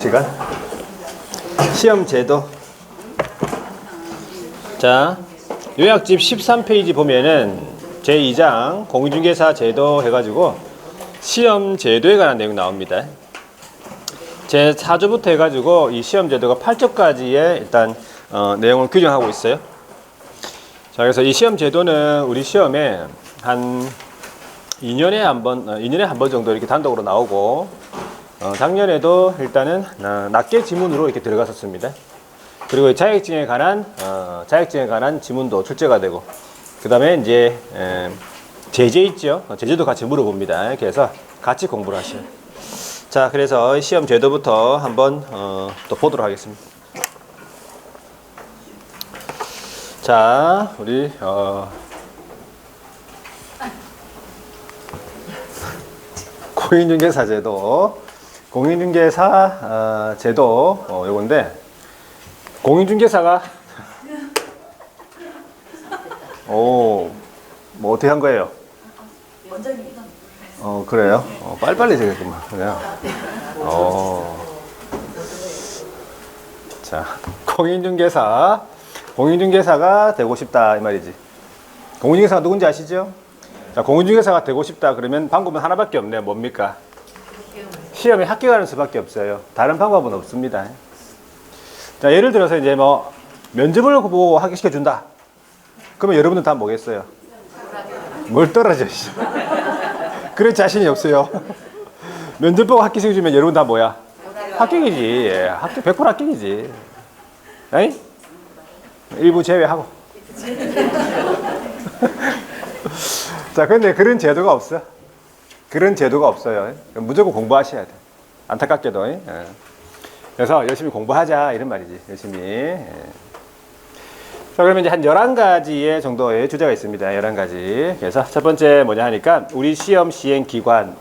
시간 시험 제도. 자, 요약집 13페이지 보면은 제2장 공인중개사 제도 해가지고 시험 제도에 관한 내용 나옵니다. 제4조부터 해가지고 이 시험 제도가 8조까지의 일단 내용을 규정하고 있어요. 자, 그래서 이 시험 제도는 우리 시험에 한 2년에 한 번 정도 이렇게 단독으로 나오고, 작년에도 일단은 낮게 지문으로 이렇게 들어갔었습니다. 그리고 자격증에 관한 지문도 출제가 되고, 그 다음에 이제 제재 있죠. 제재도 같이 물어봅니다. 그래서 같이 공부를 하셔요. 자, 그래서 시험 제도부터 한번 또 보도록 하겠습니다. 자, 우리 공인중개사 제도. 공인중개사 제도 요건데, 공인중개사가 뭐 어떻게 한 거예요? 그래요? 빨리빨리 되겠구만. 그냥. 자, 공인중개사가 되고 싶다 이 말이지. 공인중개사가 누군지 아시죠? 자, 공인중개사가 되고 싶다 그러면 방법은 하나밖에 없네요. 뭡니까? 시험에 합격하는 수밖에 없어요. 다른 방법은 없습니다. 자, 예를 들어서 이제 뭐 면접을 보고 합격시켜 준다. 그러면 여러분들 다 뭐겠어요? 뭘 떨어져? 그럴 자신이 없어요. 면접 보고 합격시켜 주면 여러분 다 뭐야? 합격이지. 예, 합격 100% 합격이지. 에이? 일부 제외하고. 자, 근데 그런 제도가 없어. 그런 제도가 없어요. 무조건 공부하셔야 돼. 안타깝게도. 예. 그래서 열심히 공부하자 이런 말이지. 열심히. 예. 자, 그러면 이제 한 11가지의 정도의 주제가 있습니다. 11가지. 그래서 첫 번째 뭐냐 하니까 우리 시험 시행 기관.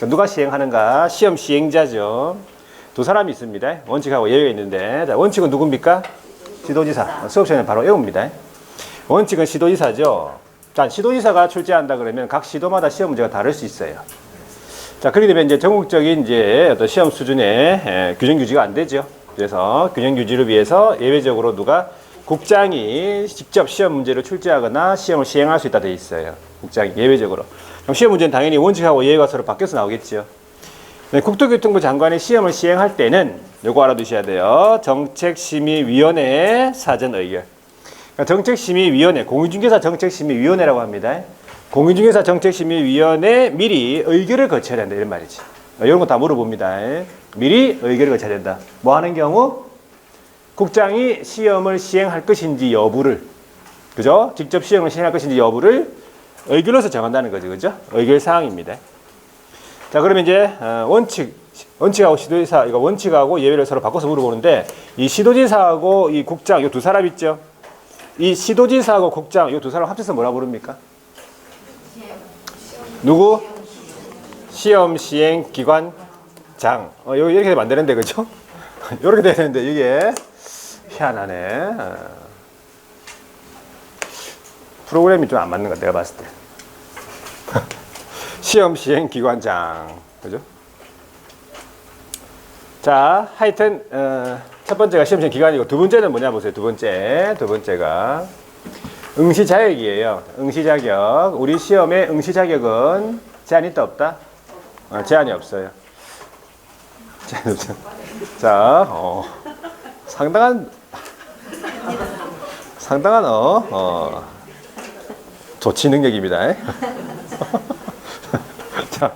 누가 시행하는가? 시험 시행자죠. 두 사람이 있습니다. 원칙하고 예외가 있는데, 자, 원칙은 누굽니까? 시도지사. 수업 시간에 바로 외웁니다. 원칙은 시도지사죠. 자, 시도지사가 출제한다 그러면 각 시도마다 시험 문제가 다를 수 있어요. 자, 그렇게 되면 이제 전국적인 이제 어떤 시험 수준의 규정 유지가 안 되죠. 그래서 균형 유지를 위해서 예외적으로 누가 국장이 직접 시험 문제를 출제하거나 시험을 시행할 수 있다 돼 있어요. 국장이 예외적으로. 그럼 시험 문제는 당연히 원칙하고 예외가 서로 바뀌어서 나오겠죠. 네, 국토교통부 장관이 시험을 시행할 때는 요거 알아두셔야 돼요. 정책심의위원회의 사전 의결. 정책심의위원회, 공인중개사 정책심의위원회라고 합니다. 공인중개사 정책심의위원회 미리 의결을 거쳐야 된다 이런 말이지. 이런 거 다 물어봅니다. 미리 의결을 거쳐야 된다. 뭐 하는 경우? 국장이 시험을 시행할 것인지 여부를, 그죠? 직접 시험을 시행할 것인지 여부를 의결로서 정한다는 거죠. 그죠? 의결 사항입니다. 자, 그러면 이제 원칙하고 시도지사, 이거 원칙하고 예외를 서로 바꿔서 물어보는데, 이 시도지사하고 이 국장, 이 두 사람 있죠? 이 시도지사하고 국장, 이 두 사람 합쳐서 뭐라 부릅니까? 누구? 시험 시행 기관장. 이렇게 되면 안 되는데, 그죠? 이렇게 돼야 되는데, 이게 희한하네. 프로그램이 좀 안 맞는 것 같아, 내가 봤을 때. 시험 시행 기관장. 그죠? 자, 하여튼, 첫 번째가 시험 시행 기관이고, 두 번째는 뭐냐 보세요. 두 번째가 응시 자격이에요. 응시 자격. 우리 시험의 응시 자격은 제한이 있다 없다? 제한이 없어요. 제한이 없죠. 자, 상당한 조치 능력입니다. 자,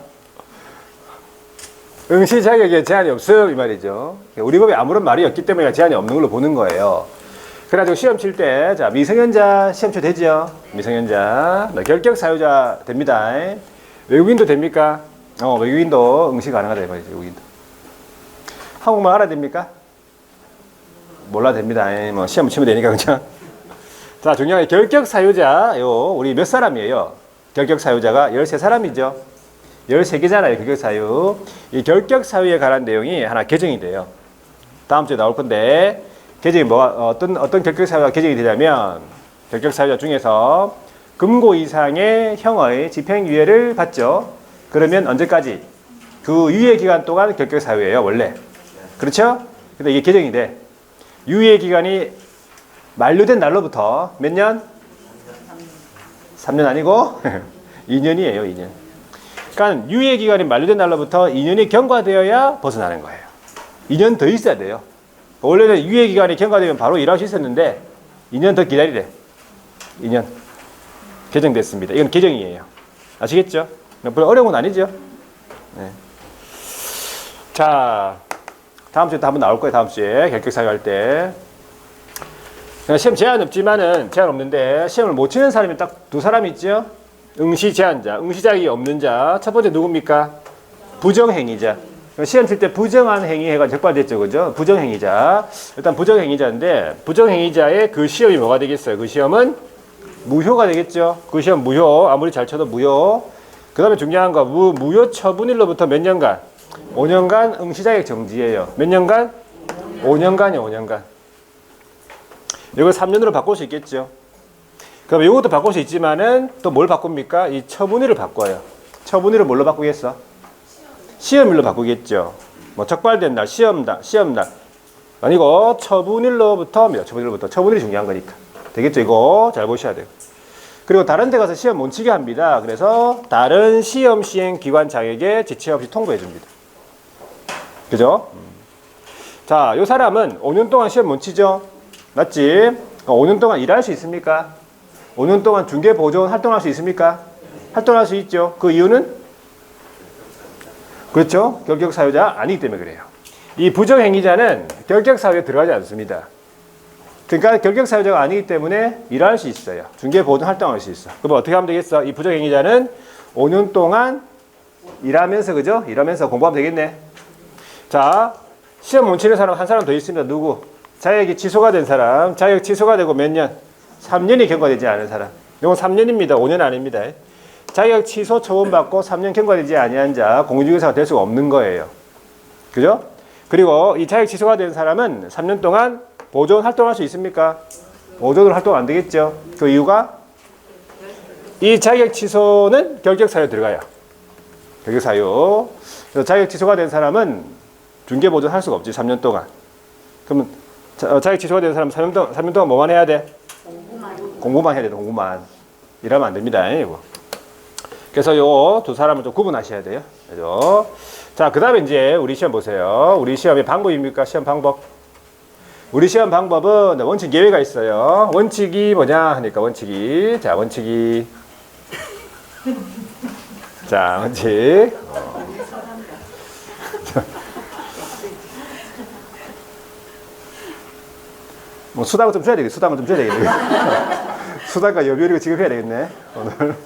응시 자격에 제한이 없음 이 말이죠. 우리 법에 아무런 말이 없기 때문에 제한이 없는 걸로 보는 거예요. 그래가지고 시험 칠 때, 자, 미성년자 시험 쳐 되죠? 미성년자, 결격 사유자 됩니다. 외국인도 됩니까? 외국인도 응시 가능하다 이 말이죠. 외국인도. 한국말 알아야 됩니까? 몰라도 됩니다. 뭐 시험 치면 되니까 그냥. 자, 중요한 게 결격 사유자, 우리 몇 사람이에요? 결격 사유자가 13사람이죠. 13개잖아요, 결격 사유. 이 결격 사유에 관한 내용이 하나 개정이 돼요. 다음 주에 나올 건데, 개정이 어떤 결격 사유가 개정이 되냐면, 결격 사유자 중에서 금고 이상의 형의 집행유예를 받죠. 그러면 언제까지? 그 유예 기간 동안 결격 사유예요, 원래. 그렇죠? 근데 이게 개정이 돼. 유예 기간이 만료된 날로부터 몇 년? 3년 아니고 2년이에요, 2년. 그러니까 유예 기간이 만료된 날로부터 2년이 경과되어야 벗어나는 거예요. 2년 더 있어야 돼요. 원래는 유예 기간이 경과되면 바로 일할 수 있었는데 2년 더 기다리래. 2년. 개정됐습니다. 이건 개정이에요. 아시겠죠? 별로 어려운 건 아니죠? 네. 자, 다음 주에 또 한번 나올 거예요. 다음 주에 결격사유 할 때. 시험 제한 없지만은 제한 없는데 시험을 못 치는 사람이 딱 두 사람이 있죠. 응시 제한자, 응시 자격이 없는 자. 첫 번째 누굽니까? 부정행위자. 시험 칠 때 부정한 행위 해가지고 적발됐죠, 그죠? 부정행위자. 일단 부정행위자인데 부정행위자의 그 시험이 뭐가 되겠어요? 그 시험은 무효가 되겠죠. 그 시험 무효. 아무리 잘 쳐도 무효. 그 다음에 중요한 거 무효 처분일로부터 몇 년간? 5년간 응시 자격 정지예요. 몇 년간? 5년간이요, 5년간. 이걸 3년으로 바꿀 수 있겠죠. 그럼 이것도 바꿀 수 있지만은 또 뭘 바꿉니까? 이 처분일을 바꿔요. 처분일을 뭘로 바꾸겠어? 시험일로 바꾸겠죠. 뭐 적발된 날, 시험날 아니고 처분일로부터입니다. 처분일로부터. 처분일이 중요한 거니까. 되겠죠? 이거 잘 보셔야 돼요. 그리고 다른 데 가서 시험 못 치게 합니다. 그래서 다른 시험 시행 기관 장에게 지체 없이 통보해 줍니다. 그죠? 자, 이 사람은 5년 동안 시험 못 치죠? 맞지? 5년 동안 일할 수 있습니까? 5년 동안 중개보조원 활동할 수 있습니까? 활동할 수 있죠. 그 이유는? 그렇죠. 결격사유자 아니기 때문에 그래요. 이 부정행위자는 결격사유에 들어가지 않습니다. 그러니까 결격사유자가 아니기 때문에 일할 수 있어요. 중개보조원 활동할 수 있어. 그럼 어떻게 하면 되겠어? 이 부정행위자는 5년 동안 일하면서, 그죠? 일하면서 공부하면 되겠네. 자, 시험 못 치는 사람 한 사람 더 있습니다. 누구? 자격이 취소가 된 사람. 자격 취소가 되고 몇 년? 3년이 경과되지 않은 사람. 이건 3년입니다. 5년 아닙니다. 자격 취소 처분받고 3년 경과되지 아니한 자 공인중개사가 될 수가 없는 거예요. 그죠? 그리고 이 자격 취소가 된 사람은 3년 동안 보조원 활동할 수 있습니까? 보조원으로 활동 안 되겠죠. 그 이유가 이 자격 취소는 결격사유에 들어가요. 결격사유. 그래서 자격 취소가 된 사람은 중개보조원 할 수가 없지. 3년 동안. 그러면 자격 취소가 된 사람은 3년 동안 뭐만 해야 돼? 공부만 해야 돼. 공부만. 일하면 안 됩니다. 이거. 그래서 요 두 사람을 좀 구분하셔야 돼요. 그죠? 자, 그 다음에 이제 우리 시험 보세요. 우리 시험의 방법입니까? 시험 방법. 우리 시험 방법은 원칙 예외가 있어요. 원칙이 뭐냐 하니까 원칙이. 자, 원칙이. 자, 원칙. 뭐 수당을 좀 줘야 되겠네. 수당을 좀 줘야 되겠네. 수당과 여비율이고 지급해야 되겠네. 오늘.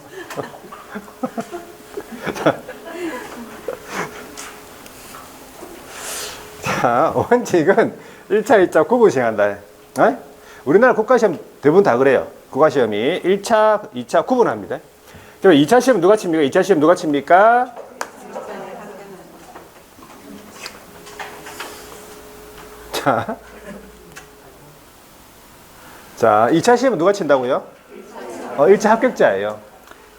자, 원칙은 1차, 2차 구분 시행한다. 어? 우리나라 국가시험 대부분 다 그래요. 국가시험이 1차, 2차 구분합니다. 그럼 2차 시험 누가 칩니까? 2차 시험 누가 칩니까? 자, 2차 시험은 누가 친다고요? 1차 합격자예요.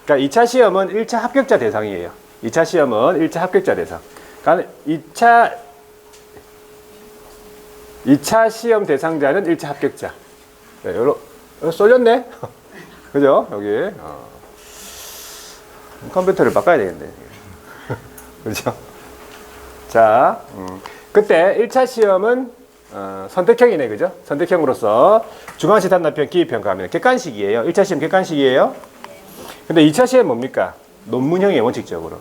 그러니까 2차 시험은 1차 합격자 대상이에요. 2차 시험은 1차 합격자 대상. 그러니까 2차 시험 대상자는 1차 합격자. 네, 쏠렸네? 그죠? 여기. 컴퓨터를 바꿔야 되겠네. 그죠? 자, 그때 1차 시험은 선택형이네, 그죠? 선택형으로서 중앙시 단답형, 기입형 가면 객관식이에요. 1차 시험 객관식이에요. 근데 2차 시험 뭡니까? 논문형이에요, 원칙적으로.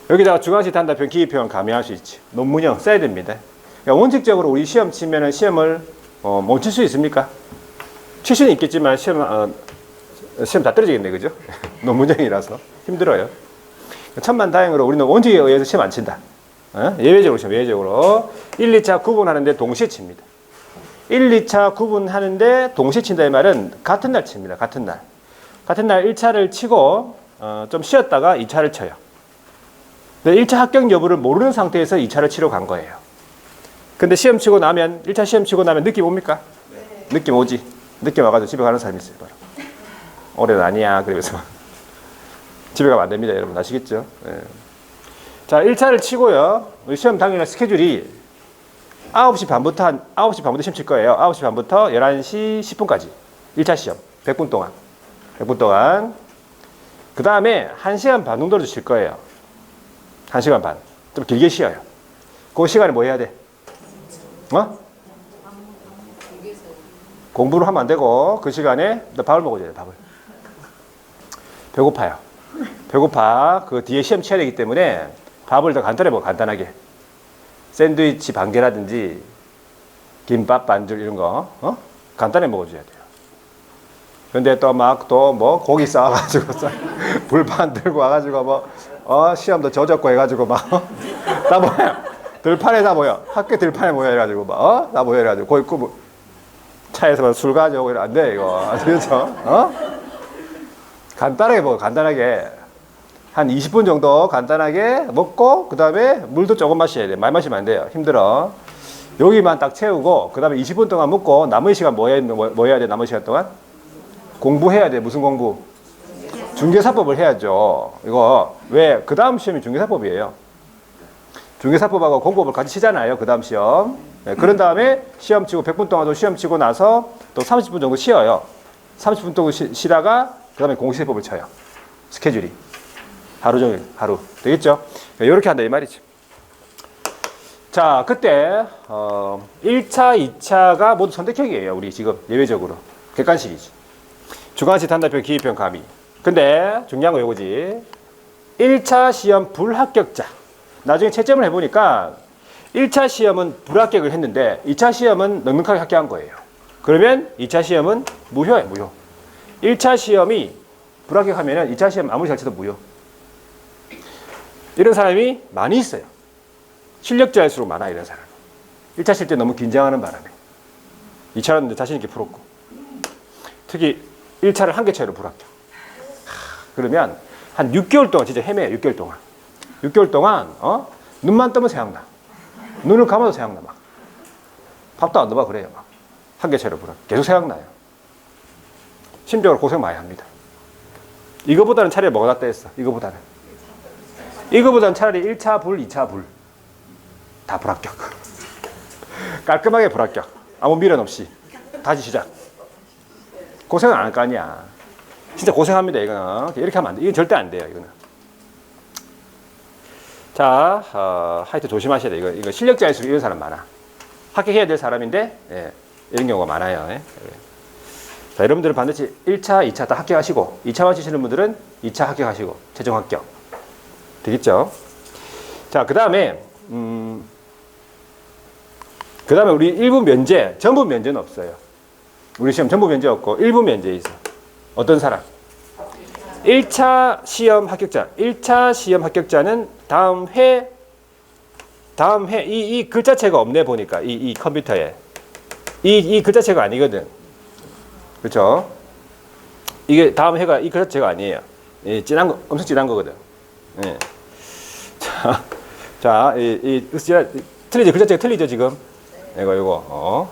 여기다가 중앙시 단답형, 기입형 가미할 수 있지. 논문형 써야 됩니다. 그러니까 원칙적으로 우리 시험 치면은 시험을 못 칠 수 있습니까? 칠 수는 있겠지만 시험 다 떨어지겠네, 그죠? 논문형이라서 힘들어요. 천만다행으로 우리는 원칙에 의해서 시험 안 친다. 예외적으로 시험, 예외적으로 1, 2차 구분하는데 동시에 칩니다. 1, 2차 구분하는데 동시에 친다 이 말은 같은 날 칩니다. 같은 날 1차를 치고 좀 쉬었다가 2차를 쳐요. 근데 1차 합격 여부를 모르는 상태에서 2차를 치러 간 거예요. 근데 시험 치고 나면 1차 시험 치고 나면 느낌 옵니까? 네. 느낌 오지. 느낌 와가지고 집에 가는 사람이 있어요. 바로. 올해는 아니야. 그러면서 집에 가면 안 됩니다. 여러분 아시겠죠? 네. 자, 1차를 치고요. 우리 시험 당일날 스케줄이 9시 반부터 9시 반부터 시험 칠 거예요. 9시 반부터 11시 10분까지. 1차 시험. 100분 동안. 100분 동안. 그 다음에 1시간 반 정도로 칠 거예요. 1시간 반. 좀 길게 쉬어요. 그 시간에 뭐 해야 돼? 어? 공부를 하면 안 되고, 그 시간에 너 밥을 먹어줘야 돼, 밥을. 배고파요. 배고파. 그 뒤에 시험 쳐야 되기 때문에 밥을 더 간단하게 먹어, 간단하게. 샌드위치 반 개라든지, 김밥 반줄 이런 거, 간단하게 먹어줘야 돼요. 근데 또 막 또 뭐 고기 싸가지고 불판 들고 와가지고 시험도 저졌고 해가지고 다 모여. 들판에 다 모여. 학교 들판에 모여 해가지고 다 모여 해가지고 거기 차에서 술 가져오고 이러면 안 돼, 이거. 아시겠죠? 간단하게 먹어, 간단하게. 한 20분 정도 간단하게 먹고, 그 다음에 물도 조금 마셔야 돼. 많이 마시면 안 돼요. 힘들어. 여기만 딱 채우고, 그 다음에 20분 동안 먹고, 남은 시간 뭐 해야 돼, 남은 시간 동안? 공부해야 돼. 무슨 공부? 중개사법을 해야죠. 이거, 왜? 그 다음 시험이 중개사법이에요. 중개사법하고 공법을 같이 치잖아요. 그 다음 시험. 네, 그런 다음에 시험 치고 100분 동안 또 시험 치고 나서 또 30분 정도 쉬어요. 30분 동안 쉬다가 그 다음에 공시세법을 쳐요. 스케줄이. 하루 종일, 하루. 되겠죠? 이렇게 한다 이 말이죠. 자, 그때 1차, 2차가 모두 선택형이에요. 우리 지금 예외적으로. 객관식이지. 주관식, 단답형, 기입형, 가미. 근데 중요한 거 이거지. 1차 시험 불합격자. 나중에 채점을 해보니까 1차 시험은 불합격을 했는데 2차 시험은 넉넉하게 합격한 거예요. 그러면 2차 시험은 무효예요, 무효. 1차 시험이 불합격하면 2차 시험 아무리 잘 쳐도 무효. 이런 사람이 많이 있어요. 실력자일수록 많아, 이런 사람. 1차 칠 때 너무 긴장하는 바람에 2차는 자신 있게 풀었고, 특히 1차를 한 개 차이로 불합격. 그러면 한 6개월 동안 진짜 헤매요. 6개월 동안. 6개월 동안 눈만 뜨면 생각나. 눈을 감아도 생각나. 막 밥도 안 넣어봐 그래요. 막 한 개 차이로 불합격. 계속 생각나요. 심적으로 고생 많이 합니다. 이거보다는 차라리 뭐가 낫다 했어. 이거보다는 차라리 1차 불, 2차 불. 다 불합격. 깔끔하게 불합격. 아무 미련 없이. 다시 시작. 고생은 안 할 거 아니야. 진짜 고생합니다, 이거는. 이렇게 하면 안 돼. 이건 절대 안 돼요, 이거는. 자, 하여튼 조심하셔야 돼. 이거 실력자일수록 이런 사람 많아. 합격해야 될 사람인데, 예, 이런 경우가 많아요. 예. 자, 여러분들은 반드시 1차, 2차 다 합격하시고, 2차 마치시는 분들은 2차 합격하시고, 최종 합격. 되겠죠? 자, 그 다음에 우리 일부 면제, 전부 면제는 없어요. 우리 시험 전부 면제 없고, 일부 면제 있어. 어떤 사람? 1차 시험 합격자. 1차 시험 합격자는 다음 해, 이 글자체가 없네, 보니까. 이 컴퓨터에. 이 글자체가 아니거든. 그렇죠? 이게 다음 해가 이 글자체가 아니에요. 예, 엄청 진한 거거든. 예. 자, 틀리죠? 글자체가 틀리죠, 지금? 이거.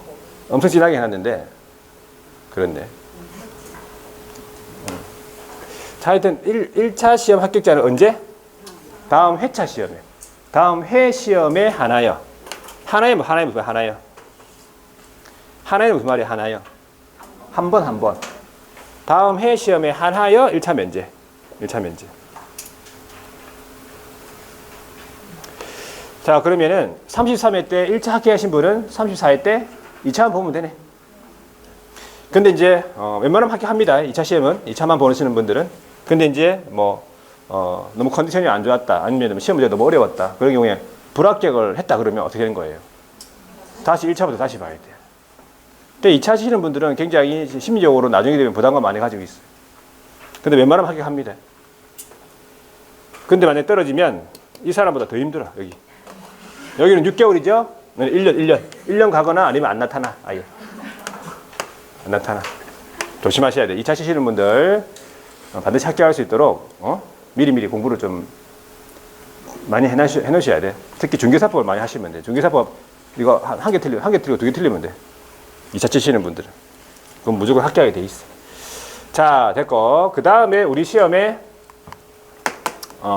엄청 진하게 해놨는데. 그렇네. 자, 하여튼 1차 시험 합격자는 언제? 다음 회차 시험에. 다음 회 시험에 하나요. 하나요? 무슨 하나요? 하나요? 무슨 말이야? 하나요? 한 번. 다음 해 시험에 하나요? 1차 면제. 1차 면제. 자, 그러면은 33회 때 1차 합격하신 분은 34회 때 2차만 보면 되네. 근데 이제 웬만하면 합격합니다. 2차 시험은 2차만 보시는 분들은. 근데 이제 너무 컨디션이 안 좋았다. 아니면 시험 문제가 너무 어려웠다. 그런 경우에 불합격을 했다 그러면 어떻게 되는 거예요? 다시 1차부터 다시 봐야 돼요. 근데 2차 하시는 분들은 굉장히 심리적으로 나중에 되면 부담감 많이 가지고 있어요. 근데 웬만하면 합격합니다. 근데 만약에 떨어지면 이 사람보다 더 힘들어, 여기. 여기는 6개월이죠? 1년 가거나 아니면 안 나타나, 아예. 안 나타나. 조심하셔야 돼요. 2차 치시는 분들 반드시 합격할 수 있도록 미리미리 공부를 좀 많이 해놓으셔야 돼. 특히 중개사법을 많이 하시면 돼. 중개사법 이거 한 개 틀리고 2개 틀리면 돼. 2차 치시는 분들은. 그럼 무조건 합격하게 돼 있어. 자, 됐고. 그 다음에 우리 시험에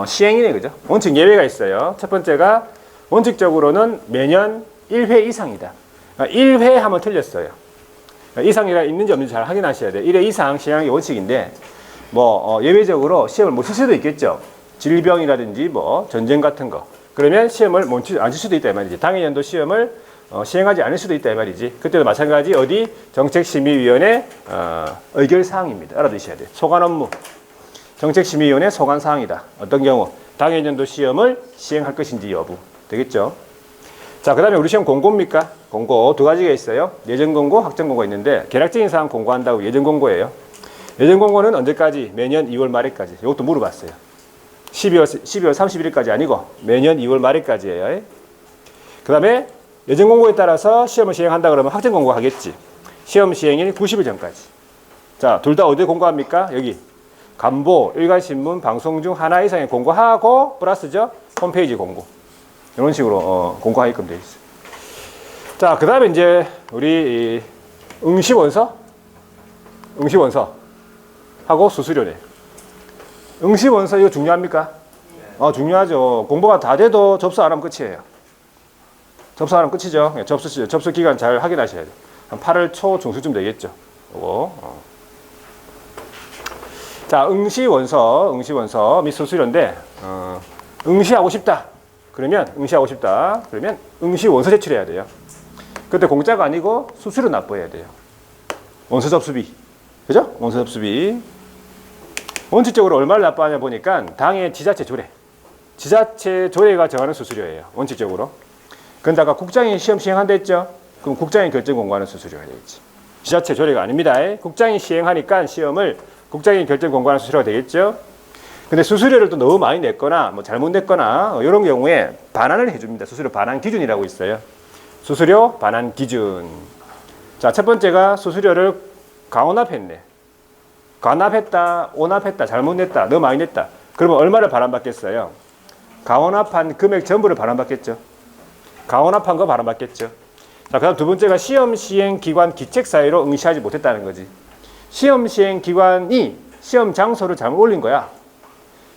시행이네, 그죠? 원칙 예외가 있어요. 첫 번째가 원칙적으로는 매년 1회 이상이다. 1회 하면 틀렸어요. 이상이라 있는지 없는지 잘 확인하셔야 돼요. 1회 이상 시행하기 원칙인데 예외적으로 시험을 못 칠 수도 있겠죠. 질병이라든지 뭐 전쟁 같은 거. 그러면 시험을 안 칠 수도 있다 이 말이지. 당해년도 시험을 시행하지 않을 수도 있다 이 말이지. 그때도 마찬가지 어디 정책심의위원회 의결사항입니다. 알아두셔야 돼요. 소관 업무. 정책심의위원회 소관사항이다. 어떤 경우? 당해년도 시험을 시행할 것인지 여부. 되겠죠? 자, 그 다음에 우리 시험 공고입니까? 공고 두 가지가 있어요. 예전공고, 확정공고 있는데 개략적인 사항 공고한다고 예전공고예요. 예전공고는 언제까지? 매년 2월 말에까지. 이것도 물어봤어요. 12월 31일까지 아니고 매년 2월 말에까지예요. 그 다음에 예전공고에 따라서 시험을 시행한다 그러면 확정공고 하겠지. 시험 시행일 90일 전까지. 자, 둘 다 어디에 공고합니까? 여기 간보, 일간신문, 방송 중 하나 이상의 공고하고 플러스죠. 홈페이지 공고. 이런 식으로 공고하게끔 되어 있어요. 자, 그 다음에 이제 우리 응시원서 하고 수수료네. 응시원서 이거 중요합니까? 중요하죠. 공부가 다 돼도 접수 안 하면 끝이에요. 접수 안 하면 끝이죠. 접수 기간 잘 확인하셔야 돼요. 한 8월 초 중순쯤 되겠죠. 요거. 자, 응시원서 및 수수료인데 응시하고 싶다. 그러면 응시원서 제출해야 돼요. 그때 공짜가 아니고 수수료 납부해야 돼요. 원서 접수비. 그죠? 원서 접수비. 원칙적으로 얼마를 납부하냐 보니까 당의 지자체 조례가 정하는 수수료예요. 원칙적으로. 그런데 아까 국장이 시험 시행한다 했죠? 그럼 국장이 결정 공고하는 수수료가 되겠지. 지자체 조례가 아닙니다. 국장이 시행하니까 시험을 국장이 결정 공고하는 수수료가 되겠죠? 근데 수수료를 또 너무 많이 냈거나 뭐 잘못 냈거나 이런 경우에 반환을 해줍니다. 수수료 반환 기준이라고 있어요. 수수료 반환 기준. 자, 첫 번째가 수수료를 가오납했네. 가납했다, 오납했다, 잘못 냈다, 너무 많이 냈다. 그러면 얼마를 반환받겠어요? 가오납한 금액 전부를 반환받겠죠. 가오납한 거 반환받겠죠. 자, 그 다음 두 번째가 시험 시행 기관 기책 사유로 응시하지 못했다는 거지. 시험 시행 기관이 시험 장소를 잘못 올린 거야.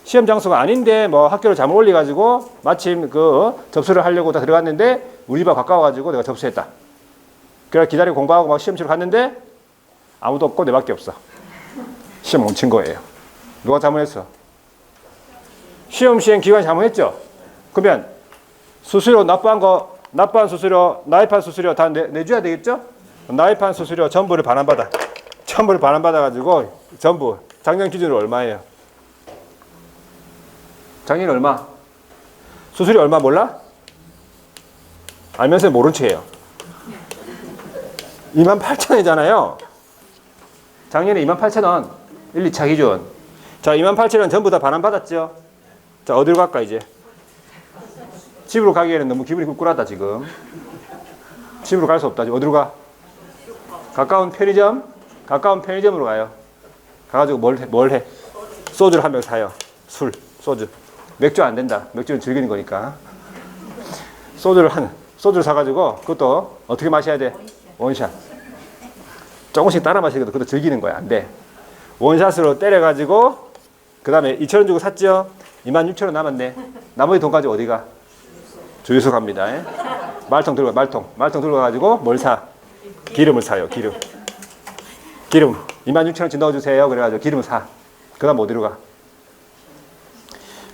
시험 장소가 아닌데 뭐 학교를 잘못 올려가지고 마침 그 접수를 하려고 다 들어갔는데 우리 집 가까워가지고 내가 접수했다. 그래 기다리고 공부하고 막 시험치러 갔는데 아무도 없고 내밖에 없어. 시험 못 친 거예요. 누가 잘못했어? 시험 시행 기관이 잘못했죠. 그러면 수수료 납부한 수수료, 나입한 수수료 다 내줘야 되겠죠? 나입한 수수료 전부를 반환받아가지고 전부 작년 기준으로 얼마예요? 작년 얼마? 수수료 얼마 몰라? 알면서 모른 척해요. 28,000원이잖아요. 작년에 28,000원 1, 2차 기준. 자, 28,000원 전부 다 반환받았죠? 자, 어디로 갈까 이제? 집으로 가기에는 너무 기분이 꿀꿀하다 지금. 집으로 갈 수 없다. 어디로 가? 가까운 편의점으로 가요. 가가지고 뭘 해? 소주를 한 병 사요. 소주. 맥주 안 된다. 맥주는 즐기는 거니까. 소주를 사가지고 그것도 어떻게 마셔야 돼? 원샷. 조금씩 따라 마시거든. 그것도 즐기는 거야. 안 돼. 원샷으로 때려가지고 그 다음에 2,000원 주고 샀죠? 26,000원 남았네. 나머지 돈까지 어디가? 주유소 갑니다. 말통 들고 가가지고 뭘 사? 기름을 사요. 기름 26,000원치 넣어주세요. 그래가지고 기름 사. 그 다음 어디로 가?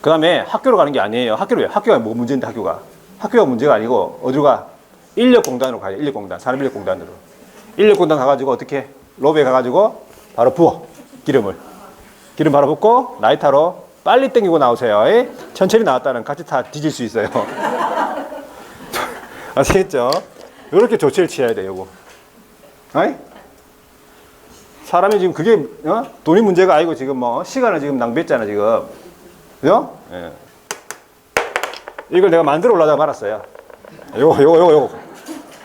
그 다음에 학교로 가는 게 아니에요. 학교가 뭐 문제인데 학교가 문제가 아니고 어디로 가? 인력공단으로 가요. 산업인력공단으로. 인력공단 가가지고 어떻게? 로비에 가가지고 바로 부어. 기름 바로 붓고 라이터로 빨리 당기고 나오세요. 천천히 나왔다는 같이 다 뒤질 수 있어요. 아시겠죠? 이렇게 조치를 취해야 돼요. 요거. 사람이 지금 그게 돈이 문제가 아니고 지금 뭐 시간을 지금 낭비했잖아 지금. 그죠? 예. 이걸 내가 만들어 올라다가 말았어요. 요거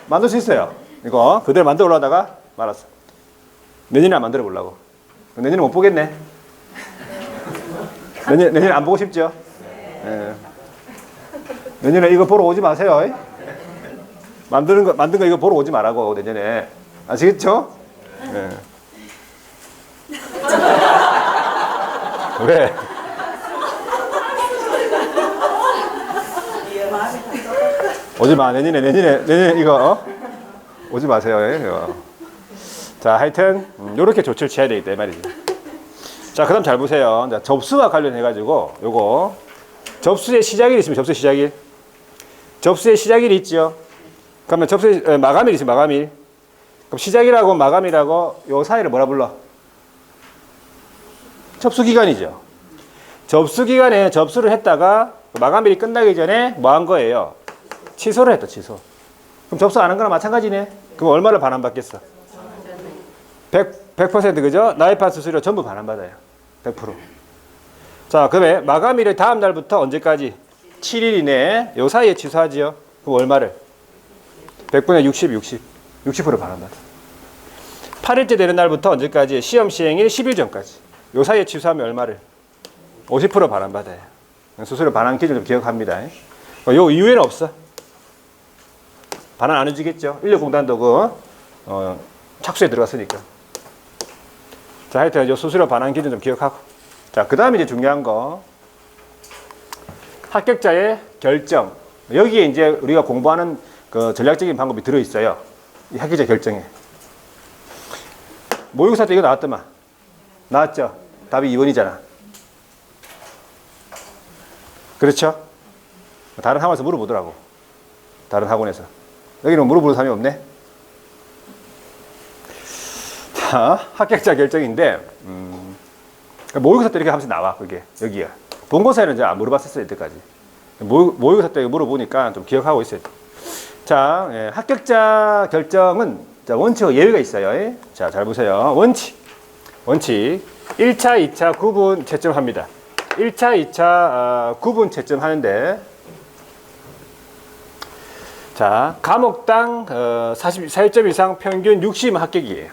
만들 수 있어요. 이거 그대로 만들어 올라다가 말았어. 내년에 안 만들어 보려고. 내년에 못 보겠네. 내년에 안 보고 싶죠? 예. 내년에 이거 보러 오지 마세요. 만든 거 이거 보러 오지 말라고 내년에. 아시겠죠? 예. 왜? 오지 마. 내년에 이거 오지 마세요. 이거. 자, 하여튼 요렇게 조치를 취해야 되겠다 이 말이지. 자, 그다음 잘 보세요. 자, 접수와 관련해 가지고 요거 접수의 시작일 있으면 접수 시작일. 접수의 시작일이 있죠. 그러면 접수의 마감일 있으면 마감일. 그럼 시작이라고 마감이라고 요 사이를 뭐라 불러? 접수 기간이죠. 접수 기간에 접수를 했다가 마감일이 끝나기 전에 뭐 한 거예요? 취소를 했다, 취소. 그럼 접수 안 한 거랑 마찬가지네. 그럼 얼마를 반환받겠어? 100% 그죠? 나이파 수수료 전부 반환받아요. 100%. 자, 그러면 마감일의 다음 날부터 언제까지? 7일 이내에 요 사이에 취소하지요. 그럼 얼마를? 100분의 60% 반환받아. 8일째 되는 날부터 언제까지? 시험 시행일 10일 전까지. 요 사이에 취소하면 얼마를? 50% 반환받아요. 수수료 반환 기준 좀 기억합니다. 요 이후에는 없어. 반환 안 해주겠죠. 인력공단도 착수에 들어갔으니까. 자, 하여튼 요 수수료 반환 기준 좀 기억하고. 자, 그 다음에 이제 중요한 거. 합격자의 결정. 여기에 이제 우리가 공부하는 그 전략적인 방법이 들어있어요. 이 합격자 결정에. 모의고사 때 이거 나왔더만. 나왔죠? 답이 2번이잖아. 그렇죠? 다른 학원에서 물어보더라고. 다른 학원에서. 여기는 물어보는 사람이 없네. 자, 합격자 결정인데, 모의고사 때 이렇게 하면서 나와, 그게. 여기야. 본고사에는 이제 안 물어봤었어요, 이때까지. 모의고사 때 물어보니까 좀 기억하고 있어요. 자, 예, 합격자 결정은 자, 원칙과 예외가 있어요. 예? 자, 잘 보세요. 원칙. 1차, 2차 구분 채점합니다. 1차, 2차 구분 채점하는데, 자, 과목당 44점 이상 평균 60은 합격이에요.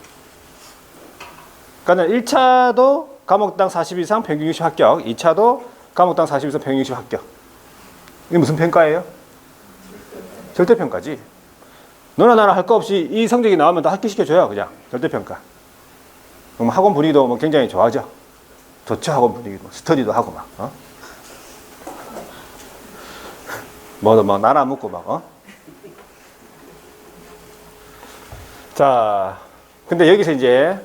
그러니까 1차도 과목당 40 이상 평균 60 합격, 2차도 과목당 40 이상 평균 60 합격. 이게 무슨 평가예요? 절대평가지. 너나 나나 할 거 없이 이 성적이 나오면 다 합격시켜줘요, 그냥. 절대평가. 그럼 학원 분위기도 뭐 굉장히 좋아져. 좋죠, 학원 분위기도. 스터디도 하고 막, 뭐, 나나 묻고 막, 자, 근데 여기서 이제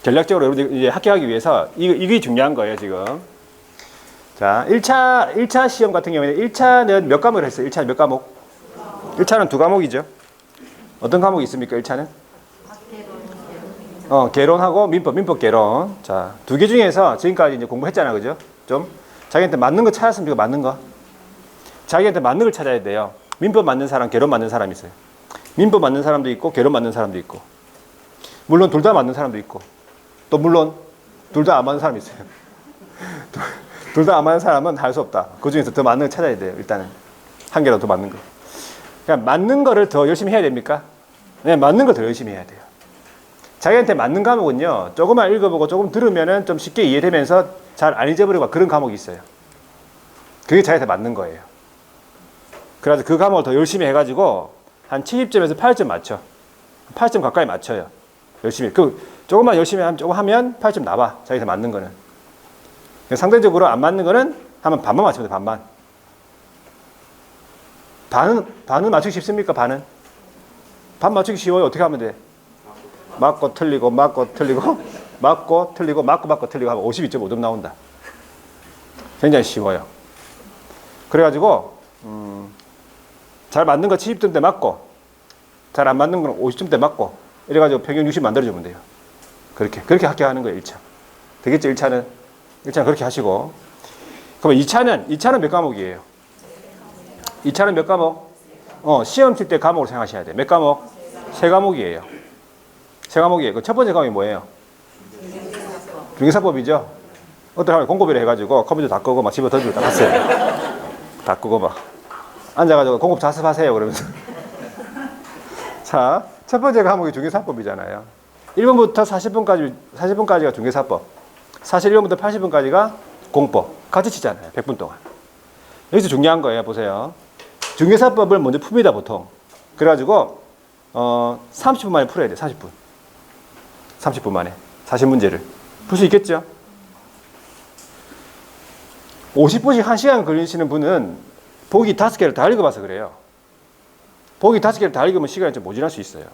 전략적으로 이제 합격하기 위해서 이게 중요한 거예요, 지금. 자, 1차 시험 같은 경우에는 1차는 몇 과목을 했어요? 1차는 몇 과목? 1차는 2과목이죠. 어떤 과목이 있습니까, 1차는? 개론하고 민법 개론. 자, 두 개 중에서 지금까지 이제 공부했잖아, 그죠? 좀. 자기한테 맞는 거 찾았으면 이거 맞는 거. 자기한테 맞는 걸 찾아야 돼요. 민법 맞는 사람, 개론 맞는 사람 있어요. 민법 맞는 사람도 있고, 개론 맞는 사람도 있고. 물론 둘 다 맞는 사람도 있고. 또 물론 둘 다 안 맞는 사람이 있어요. 둘 다 안 맞는 사람은 할 수 없다. 그 중에서 더 맞는 걸 찾아야 돼요. 일단은 한 개라도 더 맞는 거. 그냥 맞는 거를 더 열심히 해야 됩니까? 네, 맞는 거 더 열심히 해야 돼요. 자기한테 맞는 과목은요, 조금만 읽어보고 조금 들으면은 좀 쉽게 이해되면서 잘 안 잊어버리고 그런 과목이 있어요. 그게 자기한테 맞는 거예요. 그래서 그 과목을 더 열심히 해가지고 한 70점에서 8점 맞춰. 8점 가까이 맞춰요. 열심히. 조금만 열심히 하면 8점 나와. 자기한테 맞는 거는. 상대적으로 안 맞는 거는 하면 반만 맞추면 돼, 반만. 반은 맞추기 쉽습니까, 반은? 반 맞추기 쉬워요. 어떻게 하면 돼? 맞고 틀리고, 맞고 틀리고, 맞고 틀리고, 맞고 틀리고 하면 52.5점 나온다. 굉장히 쉬워요. 그래가지고, 잘 맞는 거 70점대 맞고, 잘 안 맞는 건 50점대 맞고, 이래가지고 평균 60 만들어주면 돼요. 그렇게 합격하는 거예요, 1차. 되겠죠, 1차는? 1차는 그렇게 하시고. 그러면 2차는 몇 과목이에요? 2차는 몇 과목? 시험 칠 때 과목으로 생각하셔야 돼요. 몇 과목? 3과목이에요. 3과목이에요. 그 첫 번째 과목이 뭐예요? 중개사법이죠. 어떤 사람이 공고비를 해가지고 컴퓨터 다 끄고 막 집어 던지고 다 갔어요. 다 끄고 막. 앉아가지고 공급 자습하세요. 그러면서. 자, 첫 번째 과목이 중개사법이잖아요. 1번부터 40분까지가 중개사법. 41번부터 80분까지가 공법. 같이 치잖아요. 100분 동안. 여기서 중요한 거예요. 보세요. 중개사법을 먼저 풉니다, 보통. 그래가지고, 30분 만에 풀어야 돼요. 30분. 30분 만에. 40문제를. 풀 수 있겠죠? 50분씩 1시간 걸리시는 분은 보기 5개를 다 읽어봐서 그래요. 보기 5개를 다 읽으면 시간이 좀 모자랄 수 있어요.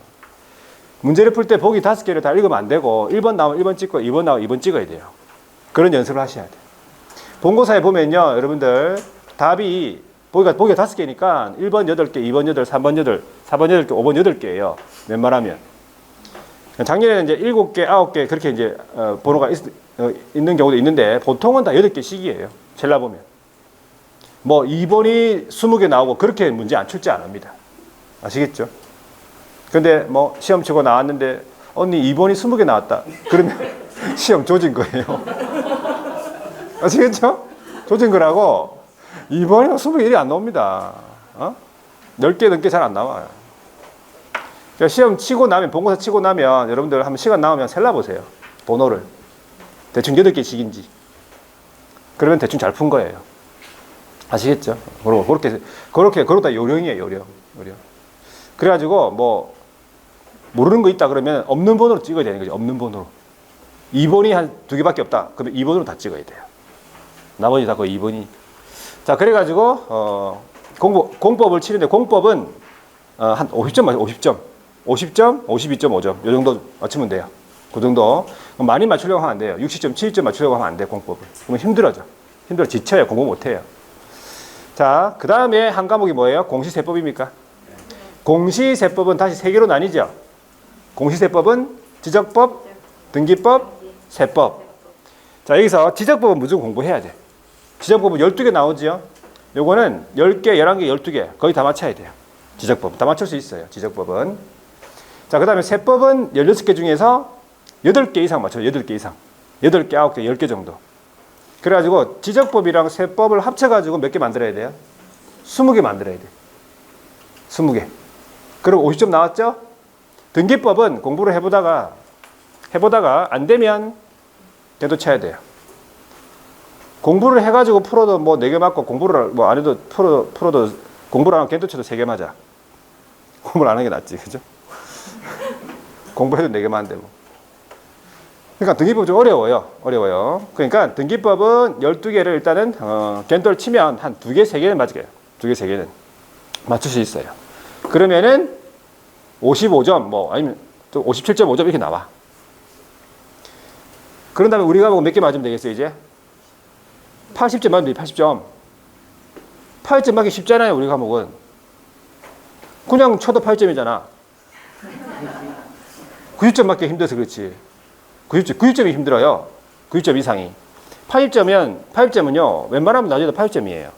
문제를 풀 때 보기 5개를 다 읽으면 안 되고 1번 나오면 1번 찍고 2번 나오면 2번 찍어야 돼요. 그런 연습을 하셔야 돼요. 본고사에 보면요, 여러분들 답이 보기가 5개니까 1번 8개, 2번 8, 3번 8, 4번 8개, 5번 8개예요. 웬만하면. 작년에는 이제 7개, 9개 그렇게 이제 번호가 있는 경우도 있는데 보통은 다 8개씩이에요. 젤라 보면. 뭐 2번이 20개 나오고 그렇게 문제 안 출제 안 합니다. 아시겠죠? 근데 뭐 시험 치고 나왔는데 언니 2번이 20개 나왔다. 그러면 시험 조진 거예요. 아시겠죠? 조진 거라고 2번이 20개 일이 안 나옵니다. 10개 넘게 잘 안 나와요. 그러니까 시험 치고 나면, 본고사 치고 나면 여러분들 한번 시간 나오면 셀라보세요. 번호를. 대충 8개씩인지. 그러면 대충 잘 푼 거예요. 아시겠죠? 그러다 요령이에요, 요령. 그래가지고 뭐 모르는 거 있다 그러면 없는 번호로 찍어야 되는 거죠. 없는 번호로. 2번이 한 2개밖에 없다. 그러면 2번으로 다 찍어야 돼요. 나머지 다 거의 2번이. 자, 그래가지고 공법을 치는데 공법은 한 50점 맞아요. 50점, 52.5점. 요 정도 맞추면 돼요. 그 정도. 많이 맞추려고 하면 안 돼요. 60점, 70점 맞추려고 하면 안 돼요, 공법을. 그러면 힘들어져. 지쳐요. 공부 못 해요. 자, 그 다음에 한 과목이 뭐예요? 공시세법입니까? 공시세법은 다시 3개로 나뉘죠. 공시세법은 지적법, 등기법, 세법. 자, 여기서 지적법은 무조건 공부해야 돼. 지적법은 12개 나오죠. 요거는 10개, 11개, 12개 거의 다 맞춰야 돼요. 지적법 다 맞출 수 있어요. 지적법은. 자, 그 다음에 세법은 16개 중에서 8개 이상 맞춰요. 8개 이상. 8개, 9개, 10개 정도. 그래가지고 지적법이랑 세법을 합쳐가지고 몇 개 만들어야 돼요? 20개 만들어야 돼요. 20개. 그리고 50점 나왔죠? 등기법은 공부를 해보다가 안 되면 걔도 쳐야 돼요. 공부를 해가지고 풀어도 뭐 4개 맞고 공부를 뭐 안 해도 풀어도 공부를 안 하면 걔도 쳐도 3개 맞아. 공부를 안 하는 게 낫지, 그죠? 공부해도 4개 맞는데 뭐. 그러니까 등기법 좀 어려워요. 그러니까 등기법은 12개를 일단은 겐돌 치면 한 2개, 3개는 맞을 거예요. 2개, 3개는 맞출 수 있어요. 그러면은 55점 뭐 아니면 또 57.5점 이렇게 나와. 그런 다음에 우리가 몇 개 맞으면 되겠어요, 이제? 80점 맞으면 돼, 80점. 80점 맞기 쉽잖아요, 우리 과목은. 그냥 쳐도 8점이잖아. 90점 맞기 힘들어서 그렇지. 90점이 힘들어요. 90점 이상이. 80점은요, 웬만하면 낮에도 8점이에요.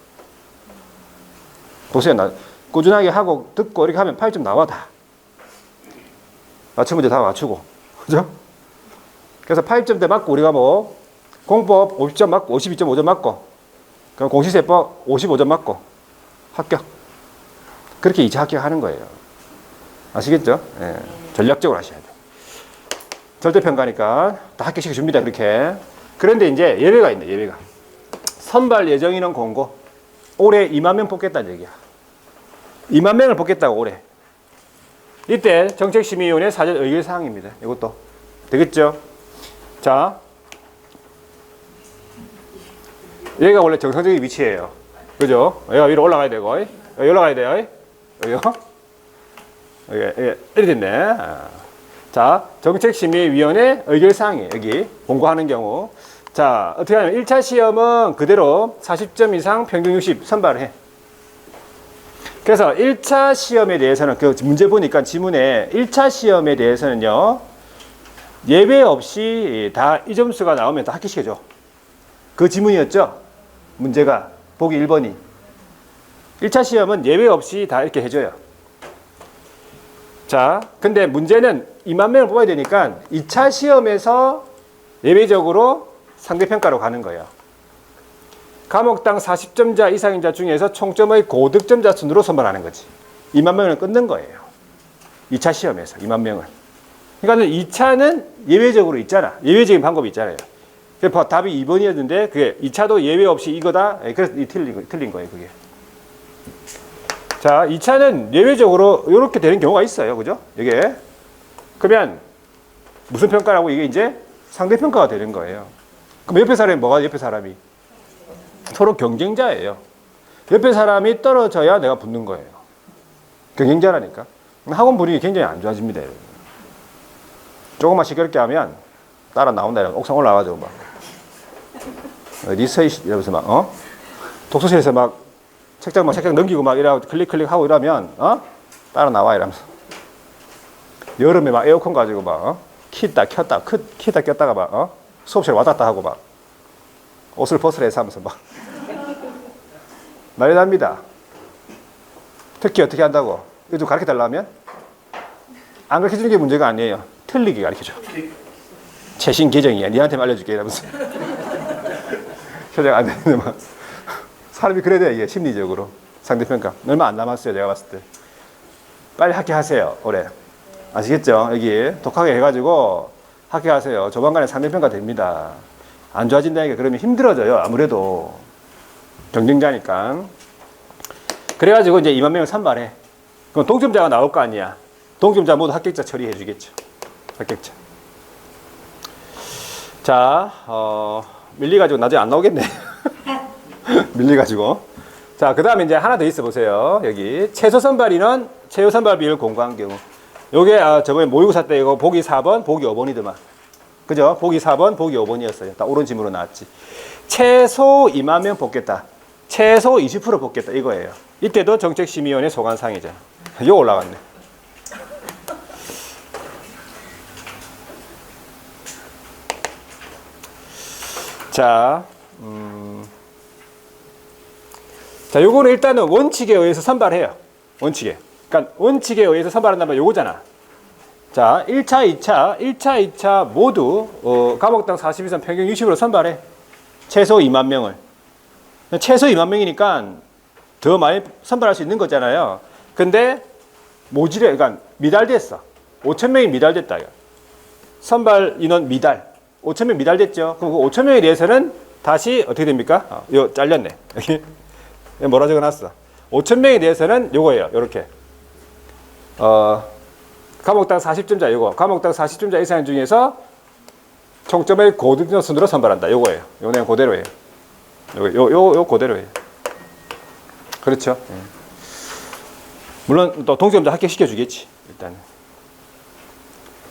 보세요. 꾸준하게 하고 듣고 이렇게 하면 8점 나와 다. 맞춘 문제 다 맞추고. 그죠? 그래서 8점대 맞고 우리가 뭐 공법 50점 맞고 52.5점 맞고 그럼 공시세법 55점 맞고 합격. 그렇게 2차 합격하는 거예요. 아시겠죠? 예. 전략적으로 하셔야 돼요. 절대평가니까 다 합격시켜 줍니다. 그렇게. 그런데 이제 예외가 있네. 예외가. 선발 예정인원 공고. 올해 2만 명 뽑겠다는 얘기야. 2만 명을 뽑겠다고 올해. 이때 정책심의위원회 사전 의결사항입니다. 이것도. 되겠죠? 자, 얘가 원래 정상적인 위치예요. 그죠? 얘가 위로 올라가야 되고, 여기 올라가야 돼요. 여기요? 이렇게 됐네. 자, 정책심의위원회 의결사항이에요. 여기 공고하는 경우. 자, 어떻게 하냐면 1차 시험은 그대로 40점 이상 평균 60 선발을 해. 그래서 1차 시험에 대해서는 그 문제 보니까 지문에 1차 시험에 대해서는요. 예외 없이 다 이 점수가 나오면 다 합격시켜줘. 그 지문이었죠? 문제가 보기 1번이. 1차 시험은 예외 없이 다 이렇게 해줘요. 자, 근데 문제는 2만 명을 뽑아야 되니까 2차 시험에서 예외적으로 상대평가로 가는 거예요. 과목당 40점자 이상인 자 중에서 총점의 고득점자 순으로 선발하는 거지. 2만 명을 끊는 거예요. 2차 시험에서 2만 명을. 그러니까 2차는 예외적으로 있잖아. 예외적인 방법이 있잖아요. 그래서 답이 2번이었는데 그게 2차도 예외 없이 이거다. 그래서 틀린 거예요. 그게. 자, 2차는 예외적으로 이렇게 되는 경우가 있어요. 그죠? 이게. 그러면 무슨 평가라고 이게 이제 상대평가가 되는 거예요. 그럼 옆에 사람이 뭐가 옆에 사람이? 서로 경쟁자예요. 옆에 사람이 떨어져야 내가 붙는 거예요. 경쟁자라니까. 학원 분위기 굉장히 안 좋아집니다. 조금만 시끄럽게 하면 따라 나온다. 옥상 올라가가지고 막 리서치 이러면서 막 독서실에서 막 책장 넘기고 막 이러고 클릭하고 이러면 따라 나와 이러면서 여름에 막 에어컨 가지고 막 켰다 켰다가 막 수업실에 왔다 갔다 하고 막 옷을 벗으래서 하면서 막 난리 납니다. 특히 어떻게 한다고? 이거 좀 가르쳐 달라면 안 가르쳐 주는 게 문제가 아니에요. 틀리게 가르쳐 줘. 최신 계정이야. 니한테만 알려줄게 이러면서 표정 안 되는데 막 사람이 그래야 돼. 이게 심리적으로 상대평가 얼마 안 남았어요. 제가 봤을 때 빨리 합격하세요. 올해 아시겠죠? 여기 독하게 해가지고 합격하세요. 조만간에 상대평가 됩니다. 안 좋아진다니까. 그러면 힘들어져요. 아무래도 경쟁자니까. 그래가지고 이제 2만 명을 선발해. 그럼 동점자가 나올 거 아니야. 동점자 모두 합격자 처리해 주겠죠. 합격자. 자, 밀려가지고 나중에 안 나오겠네. 밀려가지고. 자, 그 다음에 이제 하나 더 있어 보세요. 여기 최소 선발 인원, 최소 선발 비율 공고한 경우. 요게 저번에 모의고사 때 이거 보기 4번, 보기 5번이더만. 그죠? 보기 4번, 보기 5번이었어요. 딱 옳은 질문으로 나왔지. 최소 2만 명 뽑겠다. 최소 20% 뽑겠다. 이거예요. 이때도 정책심의위원회 소관사항이죠. 이거 올라갔네. 자, 자, 요거는 일단은 원칙에 의해서 선발해요. 원칙에. 그러니까 원칙에 의해서 선발한다면 요거잖아. 자, 1차, 2차 모두 과목당 40 이상 평균 60으로 선발해. 최소 2만 명을. 최소 2만 명이니까 더 많이 선발할 수 있는 거잖아요. 근데 모질해. 그러니까 미달됐어. 5천 명이 미달됐다. 선발 인원 미달. 5천 명 미달됐죠. 그럼 그 5천 명에 대해서는 다시 어떻게 됩니까? 이거 잘렸네. 여기 뭐라 적어놨어. 5천 명에 대해서는 요거예요. 요렇게. 과목당 40점자 요거. 과목당 40점자 이상 중에서 총점의 고등점 순으로 선발한다. 요거예요. 요 내용 그대로예요. 요 그대로예요. 그렇죠. 물론 또 동점자 합격시켜 주겠지. 일단은.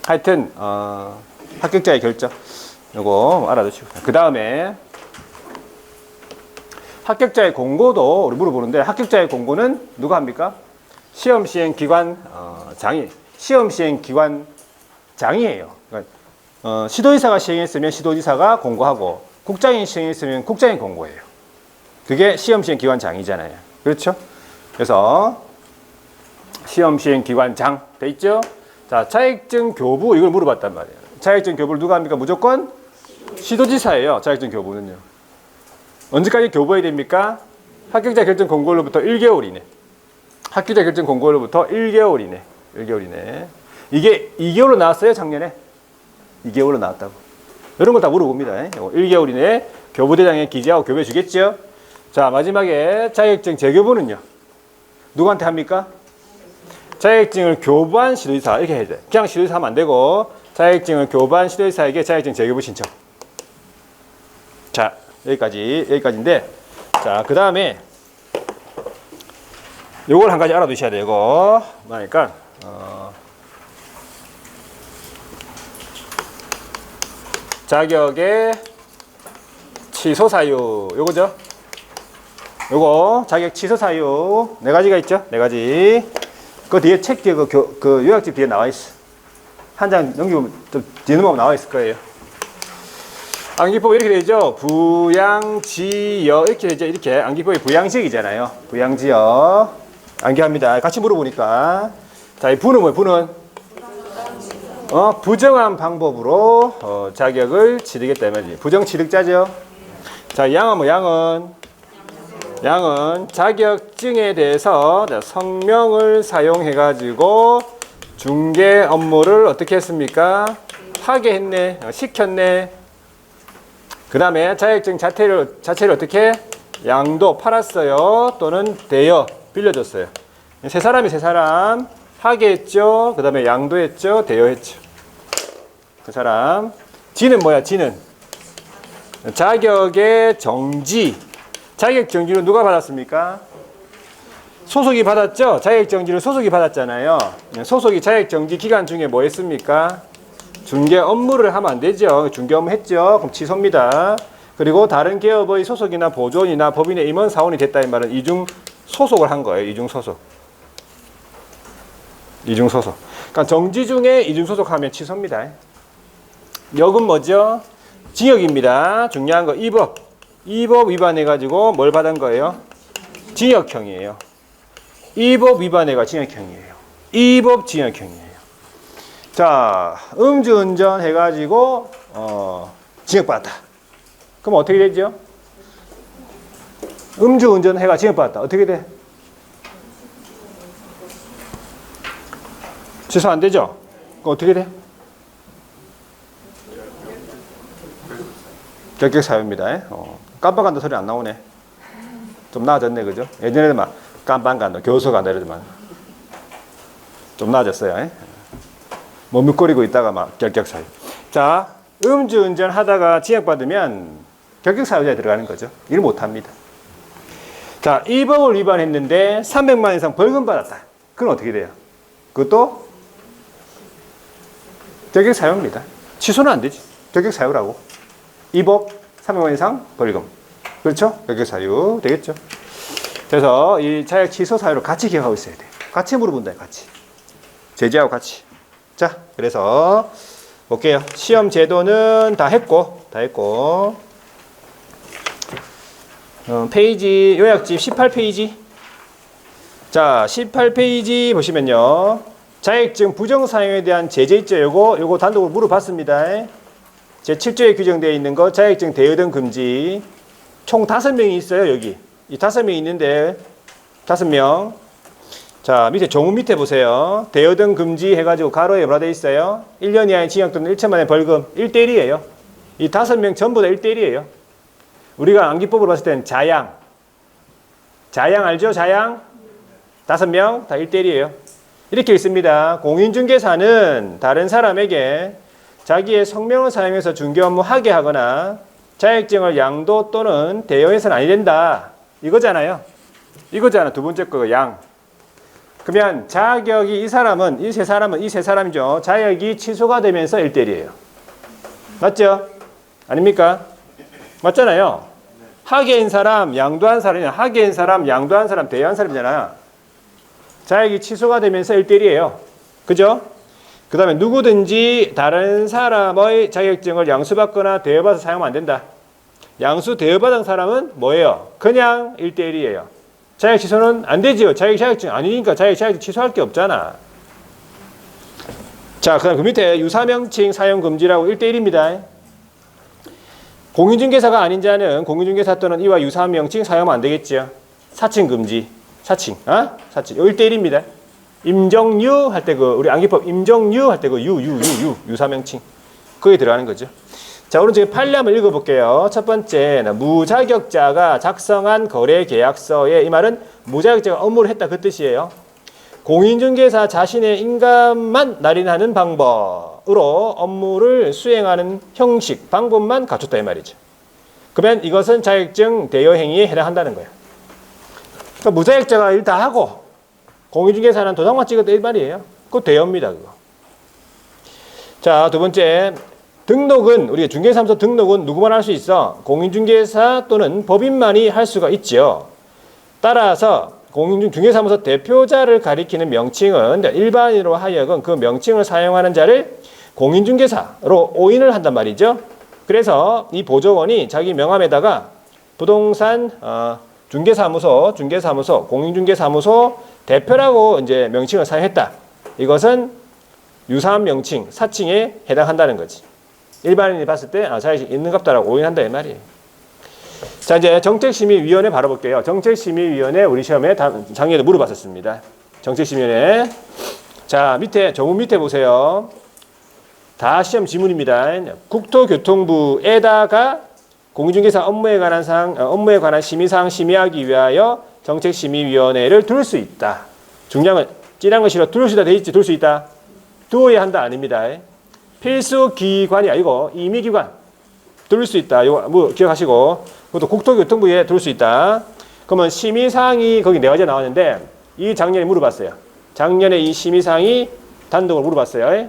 하여튼 합격자의 결정. 요거 알아두시고. 그 다음에 합격자의 공고도 우리 물어보는데 합격자의 공고는 누가 합니까? 시험 시행 기관 장이. 시험 시행 기관 장이에요. 그러니까, 시도지사가 시행했으면 시도지사가 공고하고 국장이 시행했으면 국장이 공고해요. 그게 시험 시행 기관 장이잖아요. 그렇죠? 그래서 시험 시행 기관 장 돼 있죠? 자, 자격증 교부 이걸 물어봤단 말이에요. 자격증 교부를 누가 합니까? 무조건 시도지사예요. 자격증 교부는요. 언제까지 교부해야 됩니까? 합격자 결정 공고일로부터 1개월 이내. 합격자 결정 공고일로부터 1개월 이내. 1개월 이내. 이게 2개월로 나왔어요, 작년에. 2개월로 나왔다고. 이런 걸 다 물어봅니다. 1개월 이내에 교부대장에 기재하고 교부해 주겠죠? 자, 마지막에 자격증 재교부는요. 누구한테 합니까? 자격증을 교부한 시도지사. 이렇게 해야 돼. 그냥 시도지사 하면 안 되고 자격증을 교부한 시도지사에게 자격증 재교부 신청. 자, 여기까지인데, 자, 그 다음에 요걸 한 가지 알아두셔야 돼요. 이거 그러니까 자격의 취소 사유 요거죠. 요거 자격 취소 사유 4가지가 있죠. 4가지. 그 뒤에 책 뒤에 그 요약집 뒤에 나와 있어. 한 장 넘기면 좀 뒤에 넘어가면 나와 있을 거예요. 암기법이 이렇게 되죠. 부양지역 이렇게 되죠. 이렇게 암기법이 부양지역이잖아요. 부양지역 암기합니다. 같이 물어보니까. 자, 이 부는 뭐예요? 부는 부정한 방법으로 자격을 치르겠다 이 말이지. 부정 취득자죠. 자, 양은 뭐 양은 자격증에 대해서 성명을 사용해 가지고 중개 업무를 어떻게 했습니까? 하게 했네. 시켰네. 그 다음에 자격증 자체를 어떻게? 양도 팔았어요. 또는 대여 빌려줬어요. 세 사람 하게 했죠. 그 다음에 양도했죠. 대여했죠. 그 사람. 지는 뭐야? 지는 자격의 정지. 자격 정지는 누가 받았습니까? 소속이 받았죠? 자격정지를 소속이 받았잖아요. 소속이 자격정지 기간 중에 뭐 했습니까? 중개 업무를 하면 안 되죠. 중개 업무 했죠. 그럼 취소입니다. 그리고 다른 기업의 소속이나 보조원이나 법인의 임원 사원이 됐다 이 말은 이중 소속을 한 거예요. 이중 소속. 이중 소속. 그러니까 정지 중에 이중 소속하면 취소입니다. 역은 뭐죠? 징역입니다. 중요한 거 2법. 2법 위반해가지고 뭘 받은 거예요? 징역형이에요. 2법 위반해가 징역형이에요. 2법 징역형이에요. 자, 음주운전 해가지고 징역받았다. 그럼 어떻게 되죠? 음주운전 해가 징역받았다. 어떻게 돼? 취소 안 되죠? 그럼 어떻게 돼? 결격 사유입니다. 깜빡한다 소리 안 나오네. 좀 나아졌네, 그죠? 예전에는 막 깜빡한다, 교수 간다 이러더만 좀 나아졌어요. 머뭇거리고 있다가 막 결격 사유. 자, 음주운전 하다가 징역받으면 결격 사유자에 들어가는 거죠. 일 못합니다. 자, 이 법을 위반했는데 300만 원 이상 벌금 받았다. 그건 어떻게 돼요? 그것도 결격 사유입니다. 취소는 안 되지. 결격 사유라고. 이 법 300만 원 이상 벌금. 그렇죠? 결격 사유 되겠죠. 그래서 이 자격 취소 사유를 같이 기억하고 있어야 돼요. 같이 물어본다, 같이. 제재하고 같이. 자, 그래서 볼게요. 시험 제도는 다 했고. 페이지 요약집 18페이지. 자, 18페이지 보시면요. 자격증 부정 사용에 대한 제재 있죠. 요거 단독으로 물어봤습니다. 제7조에 규정되어 있는 거 자격증 대여 등 금지. 총 5명이 있어요, 여기. 이 5명이 있는데 5명. 자, 밑에 조문 밑에 보세요. 대여 등 금지 해가지고 가로에 뭐라 되어 있어요? 1년 이하의 징역 또는 1천만 원의 벌금. 1대1이에요. 이 5명 전부 다 1대1이에요. 우리가 암기법으로 봤을 때는 자양 알죠? 자양 5명 다 1대1이에요. 이렇게 있습니다. 공인중개사는 다른 사람에게 자기의 성명을 사용해서 중개 업무 하게 하거나 자격증을 양도 또는 대여해서는 아니 된다. 이거잖아요. 두 번째 거 양. 그러면 자격이 이 세 사람이죠. 자격이 취소가 되면서 1대1이에요. 맞죠? 아닙니까? 맞잖아요. 하게인 사람, 양도한 사람이냐. 하게인 사람, 양도한 사람, 대여한 사람이잖아요. 자격이 취소가 되면서 1대1이에요. 그죠? 그 다음에 누구든지 다른 사람의 자격증을 양수받거나 대여받아서 사용하면 안 된다. 양수 대여받은 사람은 뭐예요? 그냥 1대1이에요. 자격 취소는 안 되지요. 자격증 아니니까 자격증 취소할 게 없잖아. 자, 그 다음 그 밑에 유사명칭 사용금지라고 1대1입니다. 공인중개사가 아닌 자는 공인중개사 또는 이와 유사한 명칭 사용하면 안 되겠죠. 사칭금지. 사칭. 1대1입니다. 임정유 할 때 우리 암기법 임정유 할 때 유사명칭. 그게 들어가는 거죠. 자, 오른쪽에 판례 한번 읽어볼게요. 첫 번째, 무자격자가 작성한 거래계약서에 이 말은 무자격자가 업무를 했다 그 뜻이에요. 공인중개사 자신의 인감만 날인하는 방법으로 업무를 수행하는 형식, 방법만 갖췄다 이 말이죠. 그러면 이것은 자격증 대여 행위에 해당한다는 거예요. 그러니까 무자격자가 일 다 하고 공인중개사는 도장만 찍었다 이 말이에요. 그거 대여입니다. 그거. 자, 두 번째, 등록은 우리가 중개사무소 등록은 누구만 할 수 있어? 공인중개사 또는 법인만이 할 수가 있죠. 따라서 중개사무소 대표자를 가리키는 명칭은 일반인으로 하여금 그 명칭을 사용하는 자를 공인중개사로 오인을 한단 말이죠. 그래서 이 보조원이 자기 명함에다가 부동산 중개사무소, 공인중개사무소 대표라고 이제 명칭을 사용했다. 이것은 유사한 명칭, 사칭에 해당한다는 거지. 일반인이 봤을 때 자격이 있는 갑다라고 오인한다 이 말이에요. 자, 이제 정책심의위원회 바로 볼게요. 정책심의위원회 우리 시험에 작년에도 물어봤었습니다. 정책심의위원회. 자, 조문 밑에 보세요. 다 시험 지문입니다. 국토교통부에다가 공인중개사 업무에 관한 심의사항 심의하기 위하여 정책심의위원회를 둘 수 있다. 중요한 건 찐한 거 싫어. 둘 수 있다 돼 있지. 둘 수 있다. 두어야 한다 아닙니다. 필수 기관이 아니고 임의기관 둘 수 있다. 이거 뭐 기억하시고 그것도 국토교통부에 둘 수 있다. 그러면 심의사항이 거기 4가지가 나왔는데 이 작년에 물어봤어요. 작년에 이 심의사항이 단독으로 물어봤어요.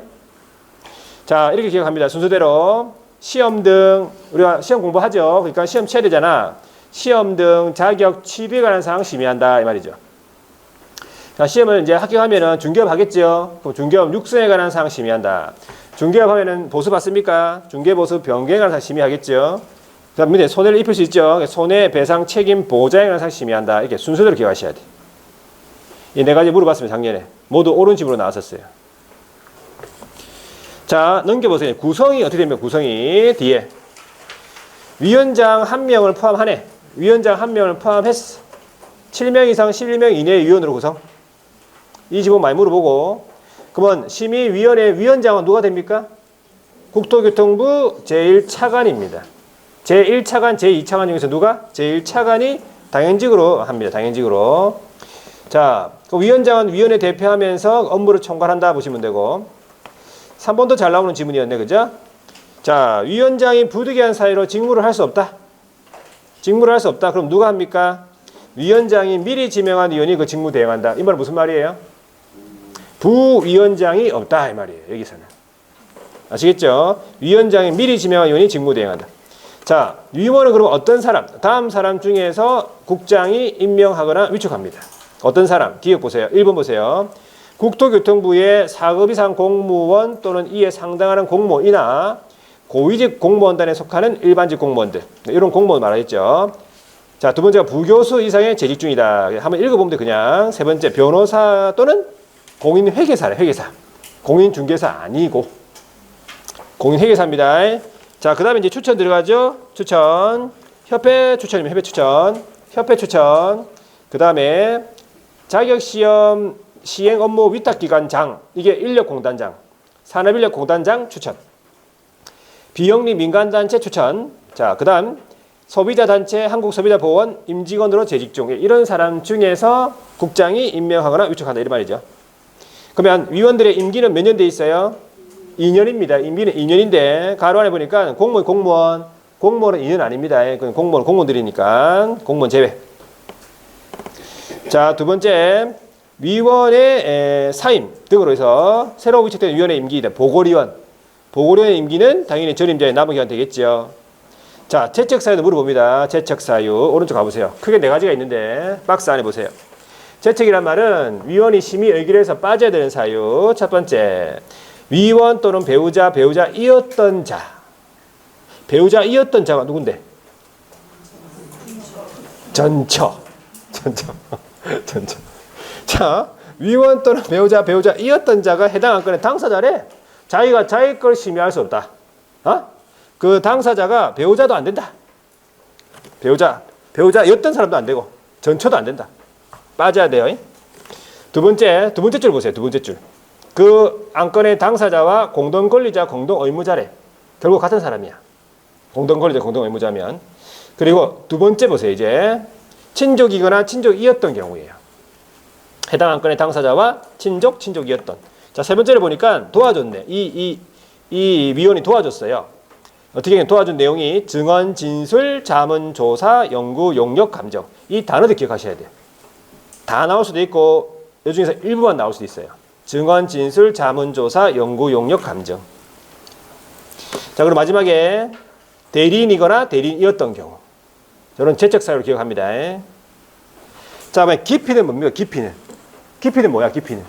자, 이렇게 기억합니다. 순서대로 시험 등 우리가 시험 공부하죠. 그러니까 시험 쳐야 되잖아. 시험 등 자격 취득에 관한 사항 심의한다 이 말이죠. 자, 시험을 이제 합격하면은 중개업 하겠죠. 그럼 중개업 육성에 관한 사항 심의한다. 중개업 하면은 보수 받습니까? 중개보수 변경에 관한 사항 심의하겠죠. 그다음 밑에 손해를 입힐 수 있죠. 손해배상 책임 보장에 관한 사항 심의한다. 이렇게 순서대로 기억하셔야 돼. 이 4가지 물어봤습니다. 작년에 모두 옳은 집으로 나왔었어요. 자, 넘겨보세요. 구성이 어떻게 됩니까? 구성이 뒤에 위원장 1명을 포함하네. 위원장 1명을 포함했어. 7명 이상 11명 이내의 위원으로 구성. 이 지분 많이 물어보고. 그러면 심의위원회 위원장은 누가 됩니까? 국토교통부 제1차관입니다. 제1차관, 제2차관 중에서 누가? 제1차관이 당연직으로 합니다. 당연직으로. 자, 그 위원장은 위원회 대표하면서 업무를 총괄한다 보시면 되고. 3번도 잘 나오는 지문이었네. 그죠? 자, 위원장이 부득이한 사유로 직무를 할 수 없다. 직무를 할 수 없다. 그럼 누가 합니까? 위원장이 미리 지명한 위원이 그 직무 대행한다. 이 말은 무슨 말이에요? 부위원장이 없다 이 말이에요. 여기서는. 아시겠죠? 위원장이 미리 지명한 위원이 직무 대행한다. 자, 위원은 그럼 어떤 사람? 다음 사람 중에서 국장이 임명하거나 위촉합니다. 어떤 사람? 기억 보세요. 1번 보세요. 국토교통부의 4급 이상 공무원 또는 이에 상당하는 공무원이나 고위직 공무원단에 속하는 일반직 공무원들. 이런 공무원 말하겠죠. 자, 두 번째가 부교수 이상의 재직 중이다. 한번 읽어보면 돼, 그냥. 세 번째, 변호사 또는 공인회계사래, 회계사. 공인중개사 아니고. 공인회계사입니다. 자, 그 다음에 이제 추천 들어가죠. 추천. 협회 추천이면 협회 추천. 협회 추천. 그 다음에 자격시험 시행 업무 위탁기관장. 이게 인력공단장. 산업인력공단장 추천. 비영리 민간단체 추천. 자, 그 다음 소비자단체 한국소비자보건 임직원으로 재직 중. 이런 사람 중에서 국장이 임명하거나 위촉한다. 이런 말이죠. 그러면 위원들의 임기는 몇 년 돼 있어요? 2년입니다. 임기는 2년인데 가로 안에 보니까 공무원은 2년 아닙니다. 공무원들이니까 공무원 제외. 자, 두 번째 위원의 사임 등으로 해서 새로 위촉된 위원의 임기이다. 보궐위원의 임기는 당연히 전임자의 남은 기간 되겠죠. 자, 재척사유도 물어봅니다. 재척사유 오른쪽 가보세요. 크게 4가지가 있는데 박스 안에 보세요. 재척이란 말은 위원이 심의 의결에서 빠져야 되는 사유. 첫 번째, 위원 또는 배우자이었던 자. 배우자이었던 자가 누군데? 전처. 자, 위원 또는 배우자이었던 자가 해당 안건의 당사자래. 자기가 자기 걸 심의할 수 없다. 그 당사자가 배우자도 안 된다. 배우자였던 사람도 안 되고 전처도 안 된다. 빠져야 돼요. 두 번째 줄 보세요. 두 번째 줄. 그 안건의 당사자와 공동권리자, 공동의무자래. 결국 같은 사람이야. 공동권리자, 공동의무자면. 그리고 두 번째 보세요. 이제 친족이거나 친족이었던 경우예요. 해당 안건의 당사자와 친족이었던. 자, 세 번째를 보니까 도와줬네. 이 위원이 도와줬어요. 어떻게 도와준 내용이 증언, 진술, 자문, 조사, 연구, 용역, 감정. 이 단어들 기억하셔야 돼요. 다 나올 수도 있고 이 중에서 일부만 나올 수도 있어요. 증언, 진술, 자문, 조사, 연구, 용역, 감정. 자, 그리고 마지막에 대리인이거나 대리인이었던 경우. 저런 재척사유를 기억합니다. 자, 깊이는 뭡니까? 깊이는 뭐야? 깊이는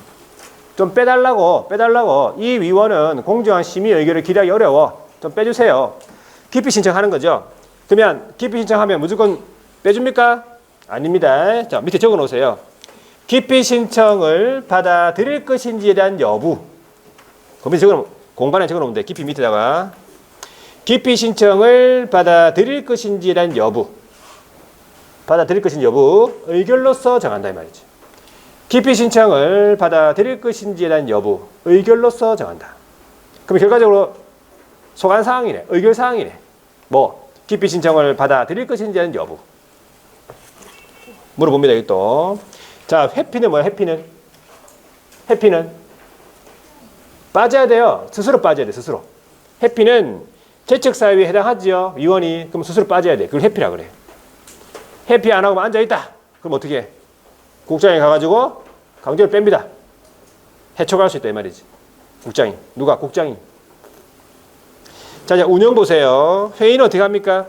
좀 빼달라고. 이 위원은 공정한 심의 의결을 기대하기 어려워. 좀 빼주세요. 기피 신청하는 거죠. 그러면 기피 신청하면 무조건 빼줍니까? 아닙니다. 자, 밑에 적어 놓으세요. 기피 신청을 받아들일 것인지에 대한 여부. 그 밑에 공간에 적어 놓으면 돼. 기피 밑에다가 기피 신청을 받아들일 것인지에 대한 여부. 받아들일 것인지 여부 의결로서 정한다 이 말이죠. 기피 신청을 받아들일 것인지에 대한 여부 의결로서 정한다. 그럼 결과적으로 소관사항이네. 의결사항이네. 뭐 기피 신청을 받아들일 것인지에 대한 여부 물어봅니다. 여기 또. 자, 회피는 뭐야? 회피는 빠져야 돼요. 스스로 빠져야 돼. 스스로. 회피는 재척사유에 해당하지요. 위원이. 그럼 스스로 빠져야 돼. 그걸 회피라 그래. 회피 안 하고 앉아있다. 그럼 어떻게 해? 국장이 가가지고 강제로 뺍니다. 해촉할 수 있다 이 말이지. 국장이. 누가? 국장이. 자, 이제 운영 보세요. 회의는 어떻게 합니까?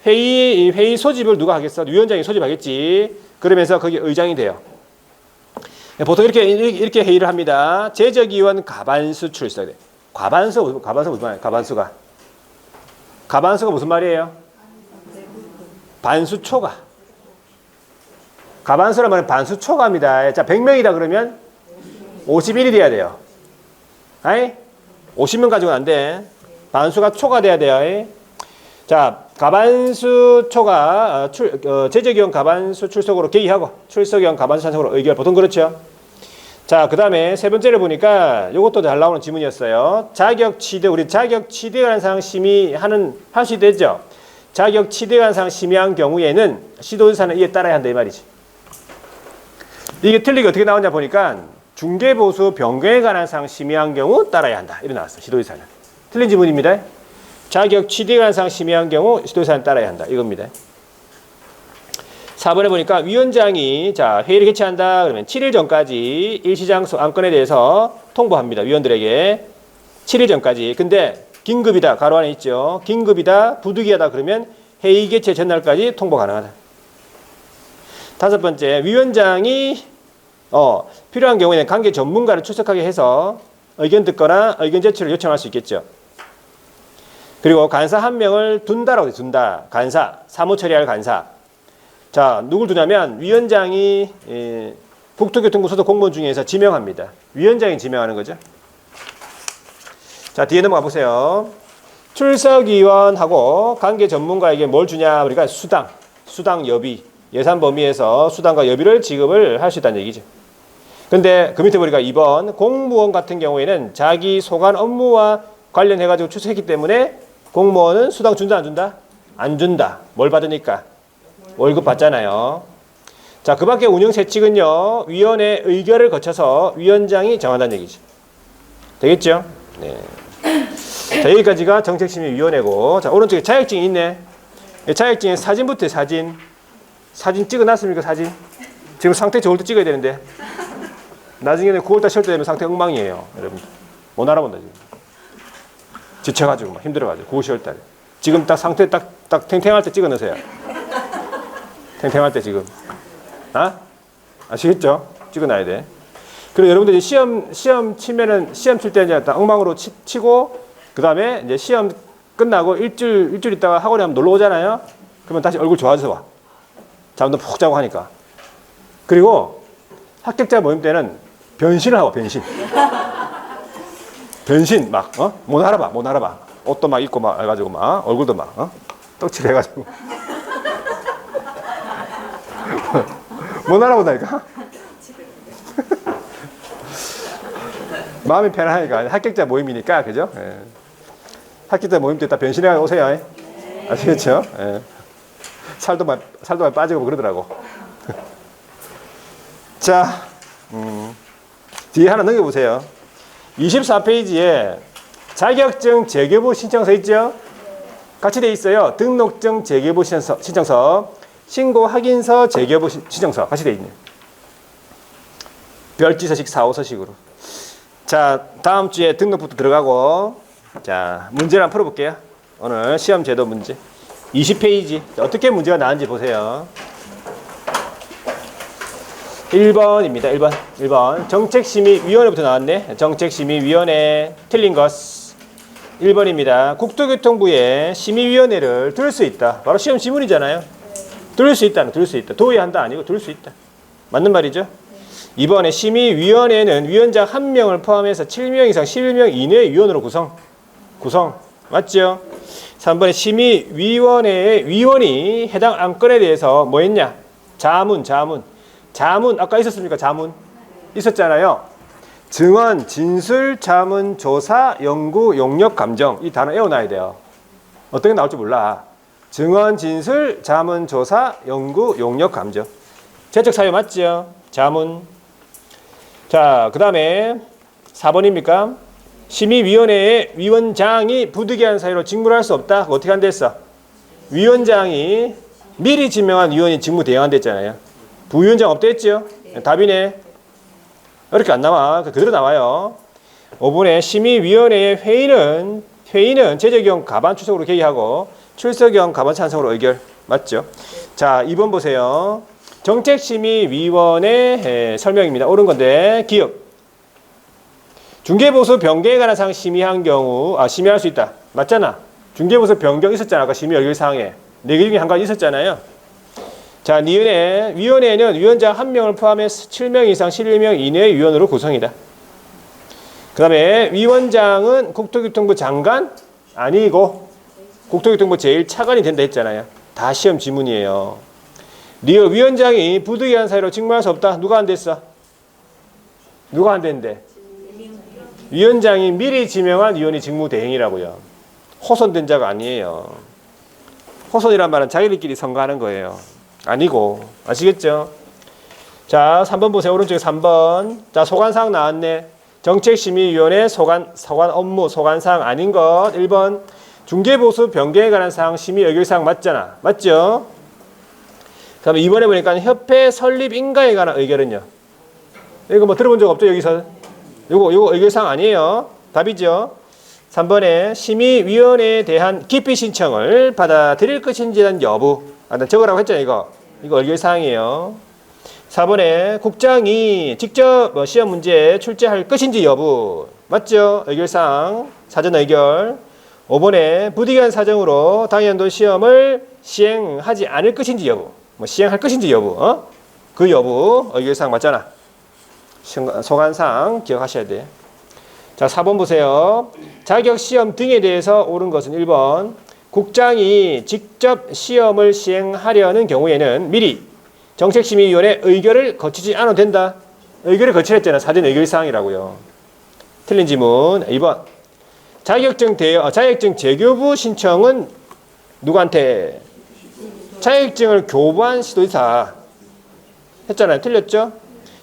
회의 소집을 누가 하겠어? 위원장이 소집하겠지. 그러면서 거기 의장이 돼요. 보통 이렇게 회의를 합니다. 제적위원 과반수 출석. 과반수가 무슨 말이에요? 과반수가 무슨 말이에요? 반수 초과. 과반수란 말은 반수 초과입니다. 자, 100명이다 그러면 51이 돼야 돼요. 아이? 50명 가지고는 안 돼. 반수가 초과돼야 돼요. 자, 과반수 초과, 제적위원 과반수 출석으로 개의하고 출석위원 과반수 찬성으로 의결. 보통 그렇죠. 자, 그 다음에 세 번째를 보니까 이것도 잘 나오는 지문이었어요. 자격 취득, 우리 자격 취득에 관한 사항 할 수 있겠죠. 자격 취득에 관한 사항 심의한 경우에는 시도지사는 이에 따라야 한다 이 말이지. 이게 틀리게 어떻게 나오냐 보니까 중개보수 변경에 관한 사항 심의한 경우 따라야 한다. 이렇게 나왔어. 시도지사는. 틀린 지문입니다. 자격 취득에 관한 사항 심의한 경우 시도지사는 따라야 한다. 이겁니다. 4번에 보니까 위원장이 자 회의를 개최한다 그러면 7일 전까지 일시장소 안건에 대해서 통보합니다. 위원들에게 7일 전까지. 근데 긴급이다 가로 안에 있죠. 긴급이다 부득이하다 그러면 회의 개최 전날까지 통보 가능하다. 5번째 위원장이 필요한 경우에는 관계 전문가를 출석하게 해서 의견 듣거나 의견 제출을 요청할 수 있겠죠. 그리고 간사 1명을 둔다라고 돼. 둔다. 간사 사무 처리할 간사. 자, 누굴 두냐면 위원장이 국토교통부 소속 공무원 중에서 지명합니다. 위원장이 지명하는 거죠. 자, 뒤에 넘어가 보세요. 출석위원하고 관계 전문가에게 뭘 주냐? 우리가 수당 여비, 예산 범위에서 수당과 여비를 지급을 할 수 있다는 얘기죠. 근데 그 밑에 보니까 2번 공무원 같은 경우에는 자기 소관 업무와 관련해가지고 출석했기 때문에 공무원은 수당 준다 안 준다? 안 준다. 뭘 받으니까? 월급 받잖아요. 자, 그 밖에 운영 세칙은요, 위원회 의결을 거쳐서 위원장이 정한다는 얘기죠. 되겠죠? 네. 자, 여기까지가 정책심의위원회고, 자, 오른쪽에 자격증이 있네. 자격증에 사진부터 해, 사진. 사진 찍어놨습니까, 사진? 지금 상태 좋을 때 찍어야 되는데. 나중에는 9월달, 10월달 되면 상태 엉망이에요, 여러분. 못 알아본다, 지금. 지쳐가지고, 막 힘들어가지고, 9월, 10월달에. 지금 딱 상태 딱 탱탱할 때 찍어 넣으세요. 탱탱할 때 지금. 아시겠죠? 찍어놔야 돼. 그리고 여러분들 이제 시험 치면은, 시험 칠 때 이제 딱 엉망으로 치고, 그 다음에 이제 시험 끝나고 일주일 있다가 학원에 한번 놀러 오잖아요? 그러면 다시 얼굴 좋아져서 와. 잠도 푹 자고 하니까. 그리고 합격자 모임 때는 변신을 하고, 변신. 변신, 막, 못 알아봐. 옷도 막 입고 막 해가지고 막, 얼굴도 막, 떡칠 해가지고. 못 알아본다니까? 마음이 편하니까. 합격자 모임이니까, 그죠? 예. 합격자 모임 때 다 변신해가지고 오세요. 예. 아시겠죠? 예. 살도 많이 빠지고 그러더라고. 자, 뒤에 하나 넘겨보세요. 24페이지에 자격증 재개부 신청서 있죠? 같이 돼 있어요. 등록증 재개부 신청서, 신고 확인서 재개부 신청서 같이 돼 있네요. 별지서식 4호서식으로. 자, 다음 주에 등록부터 들어가고, 자, 문제를 한번 풀어볼게요. 오늘 시험 제도 문제. 20페이지. 어떻게 문제가 나왔는지 보세요. 1번입니다. 1번. 정책심의위원회부터 나왔네. 정책심의위원회. 틀린 것. 1번입니다. 국토교통부에 심의위원회를 둘 수 있다. 바로 시험 지문이잖아요. 둘 수 있다. 도의한다 한다 아니고 둘 수 있다. 맞는 말이죠? 2번에 심의위원회는 위원장 1명을 포함해서 7명 이상 11명 이내의 위원으로 구성. 맞죠? 3번에 심의위원회의 위원이 해당 안건에 대해서 뭐 했냐? 자문. 아까 있었습니까? 자문. 있었잖아요. 증언, 진술, 자문, 조사, 연구, 용역, 감정. 이 단어 외워놔야 돼요. 어떤 게 나올지 몰라. 증언, 진술, 자문, 조사, 연구, 용역, 감정. 제적 사유 맞죠? 자문. 자, 그 다음에 4번입니까? 심의위원회의 위원장이 부득이한 사유로 직무를 할 수 없다. 어떻게 한댔어? 위원장이 미리 지명한 위원이 직무 대행한댔잖아요. 부위원장 없다 했죠? 답이네. 이렇게 안 나와. 그대로 나와요. 5번에 심의위원회의 회의는 제적용 가반 출석으로 개의하고 출석용 가반 찬성으로 의결. 맞죠? 자, 2번 보세요. 정책심의위원회 설명입니다. 옳은 건데 기억. 중개보수 변경에 관한 사항 심의한 경우 심의할 수 있다. 맞잖아. 중개보수 변경 있었잖아. 아까 심의 의결사항에 4개 중에 한 가지 있었잖아요. 자, 니은에 위원회는 위원장 1명을 포함해서 7명 이상 11명 이내의 위원으로 구성이다. 그 다음에 위원장은 국토교통부 장관 아니고 국토교통부 제1차관이 된다 했잖아요. 다 시험 지문이에요. 리얼 위원장이 부득이한 사유로 직무할 수 없다. 누가 안 됐어? 누가 안 된대? 위원장이 미리 지명한 위원이 직무대행이라고요. 호선된 자가 아니에요. 호선이란 말은 자기들끼리 선거하는 거예요. 아니고. 아시겠죠? 자, 3번 보세요. 오른쪽에 3번. 자, 소관사항 나왔네. 정책심의위원회 소관 업무 소관사항 아닌 것. 1번. 중개보수 변경에 관한 사항 심의 의결사항 맞잖아. 맞죠? 그 다음에 2번에 보니까 협회 설립 인가에 관한 의결은요. 이거 뭐 들어본 적 없죠? 여기서. 요거 의결사항 아니에요. 답이죠. 3번에 심의위원회에 대한 기피 신청을 받아들일 것인지에 대한 여부. 적으라고 했잖아요. 이거 의결사항이에요. 4번에 국장이 직접 시험 문제에 출제할 것인지 여부. 맞죠? 의결사항. 사전 의결. 5번에 부득이한 사정으로 당연도 시험을 시행하지 않을 것인지 여부. 시행할 것인지 여부. 그 여부. 의결사항 맞잖아. 소관사항 기억하셔야 돼. 자, 4번 보세요. 자격시험 등에 대해서 옳은 것은 1번. 국장이 직접 시험을 시행하려는 경우에는 미리 정책심의위원회 의결을 거치지 않아도 된다. 의결을 거치랬잖아. 사전 의결사항이라고요. 틀린 지문 2번. 자격증 재교부 신청은 누구한테? 자격증을 교부한 시도지사 했잖아요. 틀렸죠?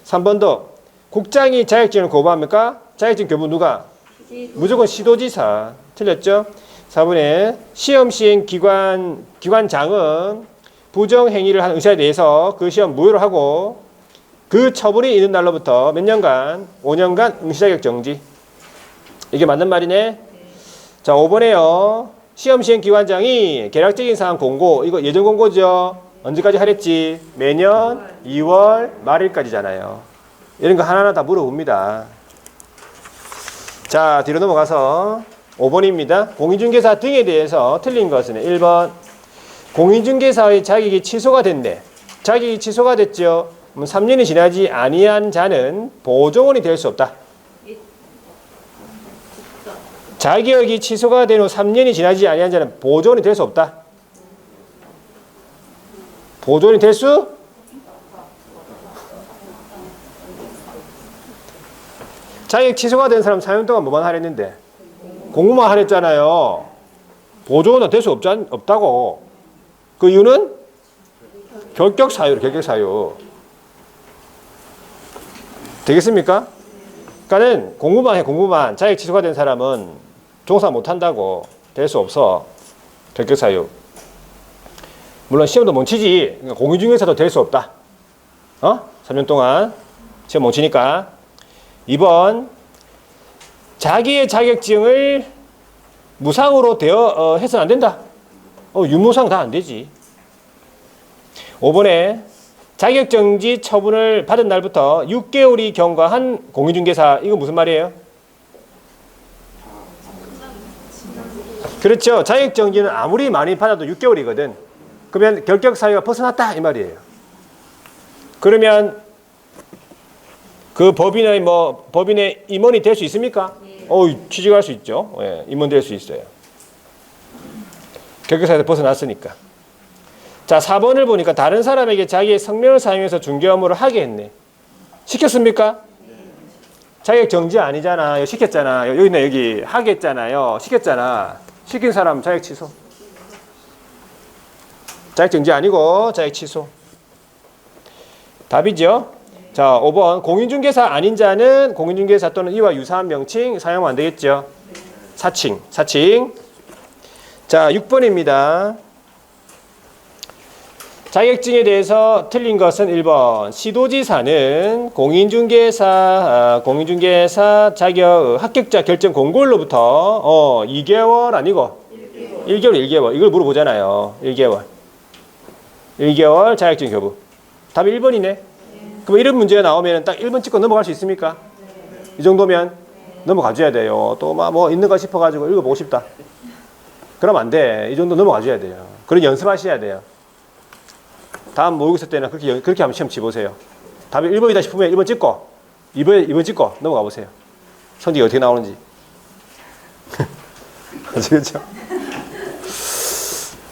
3번도 국장이 자격증을 교부합니까? 자격증 교부 누가? 무조건 시도지사. 틀렸죠? 4번에 시험 시행 기관장은 부정행위를 한 의사에 대해서 그 시험 무효로 하고 그 처분이 있는 날로부터 몇 년간? 5년간 응시자격 정지. 이게 맞는 말이네. 자, 5번에요. 시험 시행 기관장이 계략적인 사항 공고. 이거 예전 공고죠. 언제까지 하랬지? 매년 2월 말일까지잖아요. 이런 거 하나하나 다 물어봅니다. 자, 뒤로 넘어가서 5번입니다. 공인중개사 등에 대해서 틀린 것은 1번. 공인중개사의 자격이 취소가 됐네. 자격이 취소가 됐죠. 3년이 지나지 아니한 자는 보조원이 될 수 없다. 자격이 취소가 된 후 3년이 지나지 아니한 자는 보조원이 될 수 없다. 보조원이 될 수? 자격 취소가 된 사람 4년 동안 뭐만 하랬는데? 공부만 하랬잖아요. 보조원은 될 수 없다고. 그 이유는? 결격사유. 되겠습니까? 그러니까는 공부만 해, 공부만. 자격 취소가 된 사람은 종사 못 한다고. 될 수 없어. 결격사유. 물론 시험도 멈추지. 그러니까 공인중개사도 될 수 없다. 3년 동안 시험 멈추니까. 2번. 자기의 자격증을 무상으로 해서는 안 된다. 유무상 다 안 되지. 5번에 자격정지 처분을 받은 날부터 6개월이 경과한 공인중개사. 이거 무슨 말이에요? 그렇죠. 자격정지는 아무리 많이 받아도 6개월이거든. 그러면 결격사유가 벗어났다 이 말이에요. 그러면 그 법인의 임원이 될 수 있습니까? 취직할 수 있죠. 예, 임원 될 수 있어요. 결격사유에서 벗어났으니까. 자, 4번을 보니까 다른 사람에게 자기의 성명을 사용해서 중개 업무를 하게 했네. 시켰습니까? 자격 정지 아니잖아. 시켰잖아. 여기 하게 했잖아요. 시켰잖아. 시킨 사람 자격 취소. 자격 정지 아니고 자격 취소. 답이죠. 자, 5번. 공인중개사 아닌 자는 공인중개사 또는 이와 유사한 명칭 사용하면 안 되겠죠. 사칭. 자, 6번입니다. 자격증에 대해서 틀린 것은 1번. 시도지사는 공인중개사 자격 합격자 결정 공고일로부터 2개월 아니고 1개월. 이걸 물어보잖아요. 1개월 자격증 교부. 답이 1번이네. 그럼 이런 문제가 나오면 딱 1번 찍고 넘어갈 수 있습니까? 이 정도면 넘어가줘야 돼요. 또 뭐 있는 거 싶어가지고 읽어보고 싶다. 그럼 안 돼. 이 정도 넘어가줘야 돼요. 그런 연습하셔야 돼요. 다음 모의고사 때는 그렇게 한번 시험 치보세요. 답이 1번이다 싶으면 1번 찍고 2번 찍고 넘어가 보세요. 성적이 어떻게 나오는지. 아시겠죠?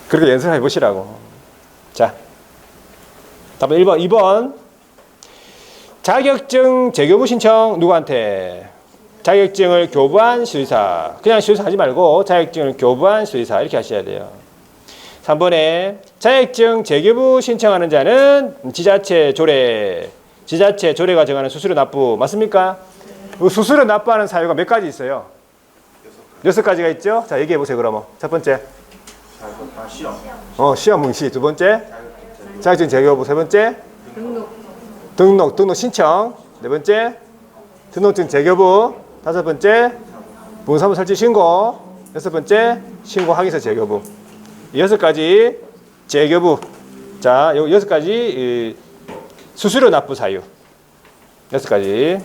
그렇게 연습해 보시라고. 자, 답은 1번. 2번. 자격증 재교부 신청 누구한테? 자격증을 교부한 수의사. 그냥 수의사 하지 말고 자격증을 교부한 수의사 이렇게 하셔야 돼요. 3번에 자격증 재교부 신청하는 자는 지자체 조례가 정하는 수수료 납부 맞습니까? 수수료 납부하는 사유가 몇 가지 있어요? 6가지가 있죠? 자, 얘기해 보세요. 그러면 첫 번째 시험 응시. 두 번째 자격증 재교부. 세 번째 등록 신청. 네 번째 등록증 재교부. 다섯 번째 부동산부 설치 신고. 여섯 번째 신고 확인서 재교부. 6가지 재교부. 자, 요 6가지 수수료 납부 사유. 6가지.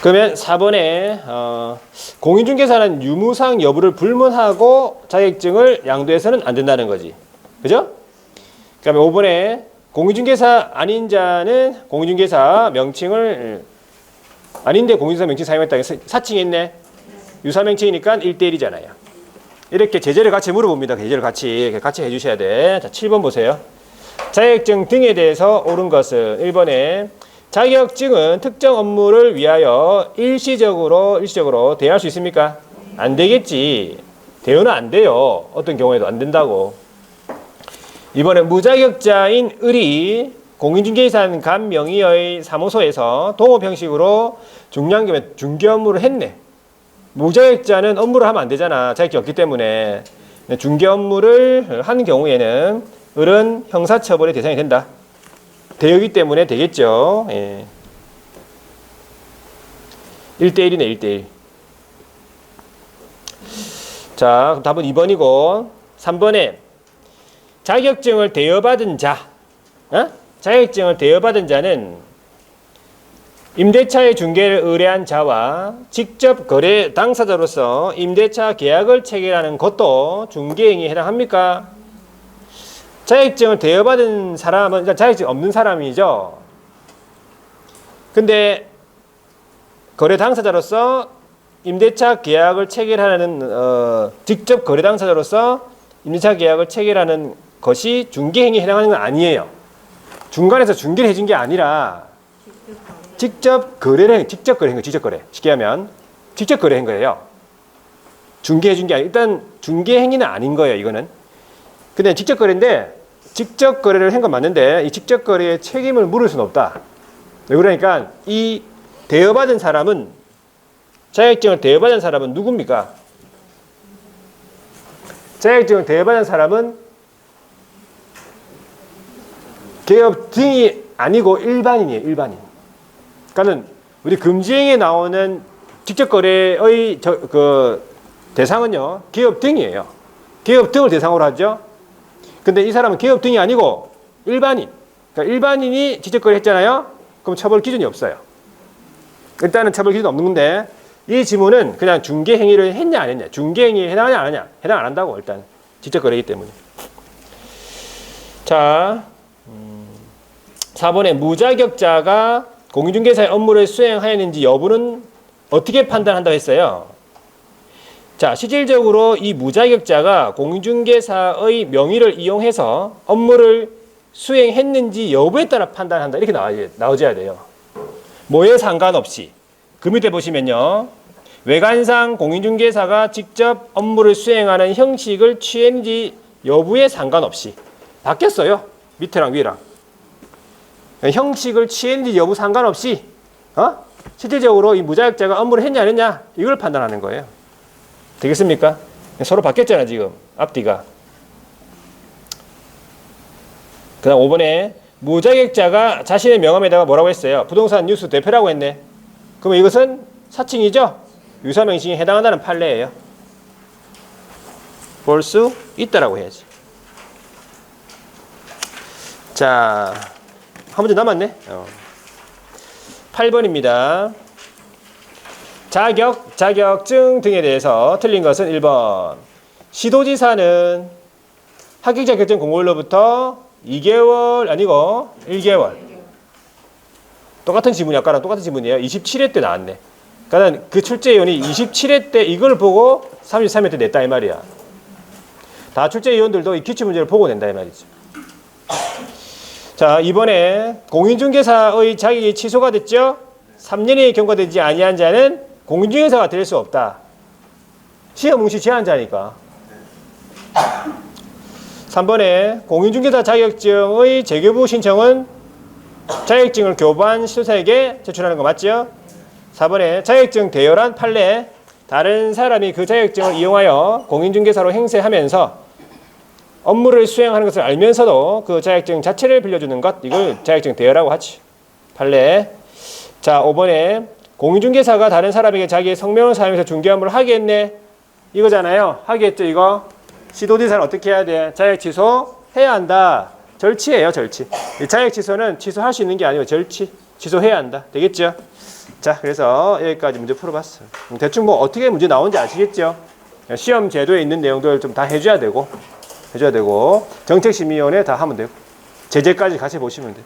그러면 4번에 공인중개사는 유무상 여부를 불문하고 자격증을 양도해서는 안 된다는 거지. 그죠? 그다음에 5번에 공인중개사 아닌 자는 공인중개사 명칭을 아닌데 공인중개사 명칭 사용했다. 사칭했네. 유사명칭이니까 1대1이잖아요. 이렇게 제재를 같이 물어봅니다. 제재를 같이 해주셔야 돼. 자, 7번 보세요. 자격증 등에 대해서 옳은 것은 1번에 자격증은 특정 업무를 위하여 일시적으로 대여할 수 있습니까? 안 되겠지. 대여는 안 돼요. 어떤 경우에도 안 된다고. 2번에 무자격자인 을이 공인중개사는 간 명의의 사무소에서 동업 형식으로 중개 업무를 했네. 무자격자는 업무를 하면 안 되잖아. 자격증이 없기 때문에. 중개 업무를 한 경우에는 을은 형사처벌의 대상이 된다. 대여기 때문에 되겠죠. 예. 1대1이네. 1대1. 자, 그럼 답은 2번이고 3번에 자격증을 대여받은 자. 자격증을 대여받은 자는 임대차의 중개를 의뢰한 자와 직접 거래 당사자로서 임대차 계약을 체결하는 것도 중개행위에 해당합니까? 자격증을 대여받은 사람은 일단 자격증 없는 사람이죠. 근데 거래 당사자로서 임대차 계약을 체결하는 직접 거래 당사자로서 임대차 계약을 체결하는 것이 중개행위에 해당하는 건 아니에요. 중간에서 중개를 해준 게 아니라 직접 거래한 거예요. 직접 거래. 쉽게 하면 직접 거래한 거예요. 중개해 준 게 아니라 일단 중개 행위는 아닌 거예요. 이거는. 근데 직접 거래인데 직접 거래를 한 건 맞는데 이 직접 거래의 책임을 물을 수는 없다. 왜 그러니까 이 대여받은 사람은 자격증을 대여받은 사람은 누굽니까? 자격증을 대여받은 사람은 개업 등이 아니고 일반인이에요. 일반인. 그러니까는 우리 금지행위에 나오는 직접 거래의 대상은요. 개업 등이에요. 개업 등을 대상으로 하죠. 근데 이 사람은 개업 등이 아니고 일반인. 그러니까 일반인이 직접 거래했잖아요. 그럼 처벌 기준이 없어요. 일단은 처벌 기준 없는 건데 이 지문은 그냥 중개 행위를 했냐 안 했냐. 중개 행위에 해당하냐 안 하냐. 해당 안 한다고 일단 직접 거래이기 때문에. 자, 4번에 무자격자가 공인중개사의 업무를 수행하였는지 여부는 어떻게 판단한다고 했어요? 자, 실질적으로 이 무자격자가 공인중개사의 명의를 이용해서 업무를 수행했는지 여부에 따라 판단한다. 이렇게 나오셔야 돼요. 뭐에 상관없이. 그 밑에 보시면요. 외관상 공인중개사가 직접 업무를 수행하는 형식을 취했는지 여부에 상관없이. 바뀌었어요. 밑에랑 위랑. 형식을 취했는지 여부 상관없이 실질적으로 이 무자격자가 업무를 했냐 안 했냐 이걸 판단하는 거예요. 되겠습니까? 서로 바뀌었잖아 지금 앞뒤가. 그 다음 5번에 무자격자가 자신의 명함에다가 뭐라고 했어요? 부동산 뉴스 대표라고 했네. 그러면 이것은 사칭이죠? 유사명칭에 해당한다는 판례예요. 볼 수 있다라고 해야지. 자, 한 문제 남았네. 8번입니다. 자격증 등에 대해서 틀린 것은 1번. 시도지사는 합격 자격증 공고일로부터 2개월 아니고 1개월. 똑같은 지문이 아까랑 똑같은 지문이에요. 27회 때 나왔네. 그러니까 그 출제위원이 27회 때 이걸 보고 33회 때 냈다 이 말이야. 다 출제위원들도 이 기출문제를 보고 낸다 이 말이죠. 자, 이번에 공인중개사의 자격이 취소가 됐죠? 3년이 경과되지 아니한 자는 공인중개사가 될 수 없다. 시험 응시 제한자니까. 3번에 공인중개사 자격증의 재교부 신청은 자격증을 교부한 시도사에게 제출하는 거 맞죠? 4번에 자격증 대여란 판례. 다른 사람이 그 자격증을 이용하여 공인중개사로 행세하면서 업무를 수행하는 것을 알면서도 그 자격증 자체를 빌려주는 것, 이걸 자격증 대여라고 하지. 판례. 자, 5번에 공인중개사가 다른 사람에게 자기의 성명을 사용해서 중개 업무를 하게 했네. 이거잖아요. 하게 했죠, 이거. 시도지사는 어떻게 해야 돼? 자격 취소해야 한다. 절치예요, 절치. 이 자격 취소는 취소할 수 있는 게 아니고 절치. 취소해야 한다. 되겠죠? 자, 그래서 여기까지 문제 풀어봤어요. 대충 뭐 어떻게 문제 나오는지 아시겠죠? 시험 제도에 있는 내용들 좀 다 해줘야 되고 정책심의위원회 다 하면 되고 제재까지 같이 보시면 돼요.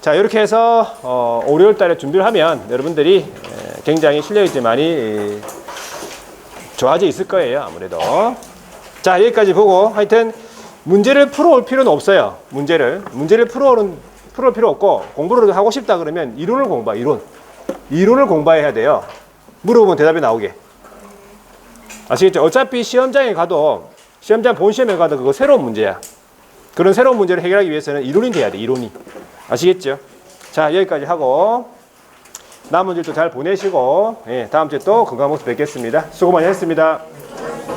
자, 이렇게 해서 5, 6월 달에 준비를 하면 여러분들이 굉장히 실력이 좀 많이 좋아져 있을 거예요, 아무래도. 자, 여기까지 보고 하여튼 문제를 풀어올 필요는 없어요. 문제를 풀어올 필요 없고 공부를 하고 싶다 그러면 이론을 공부해. 이론을 공부해야 돼요. 물어보면 대답이 나오게. 아시겠죠? 어차피 시험장 본 시험에 가도 그거 새로운 문제야. 그런 새로운 문제를 해결하기 위해서는 이론이 돼야 돼, 이론이. 아시겠죠? 자, 여기까지 하고 남은 주도 잘 보내시고 다음 주에 또 건강한 모습 뵙겠습니다. 수고 많이 했습니다.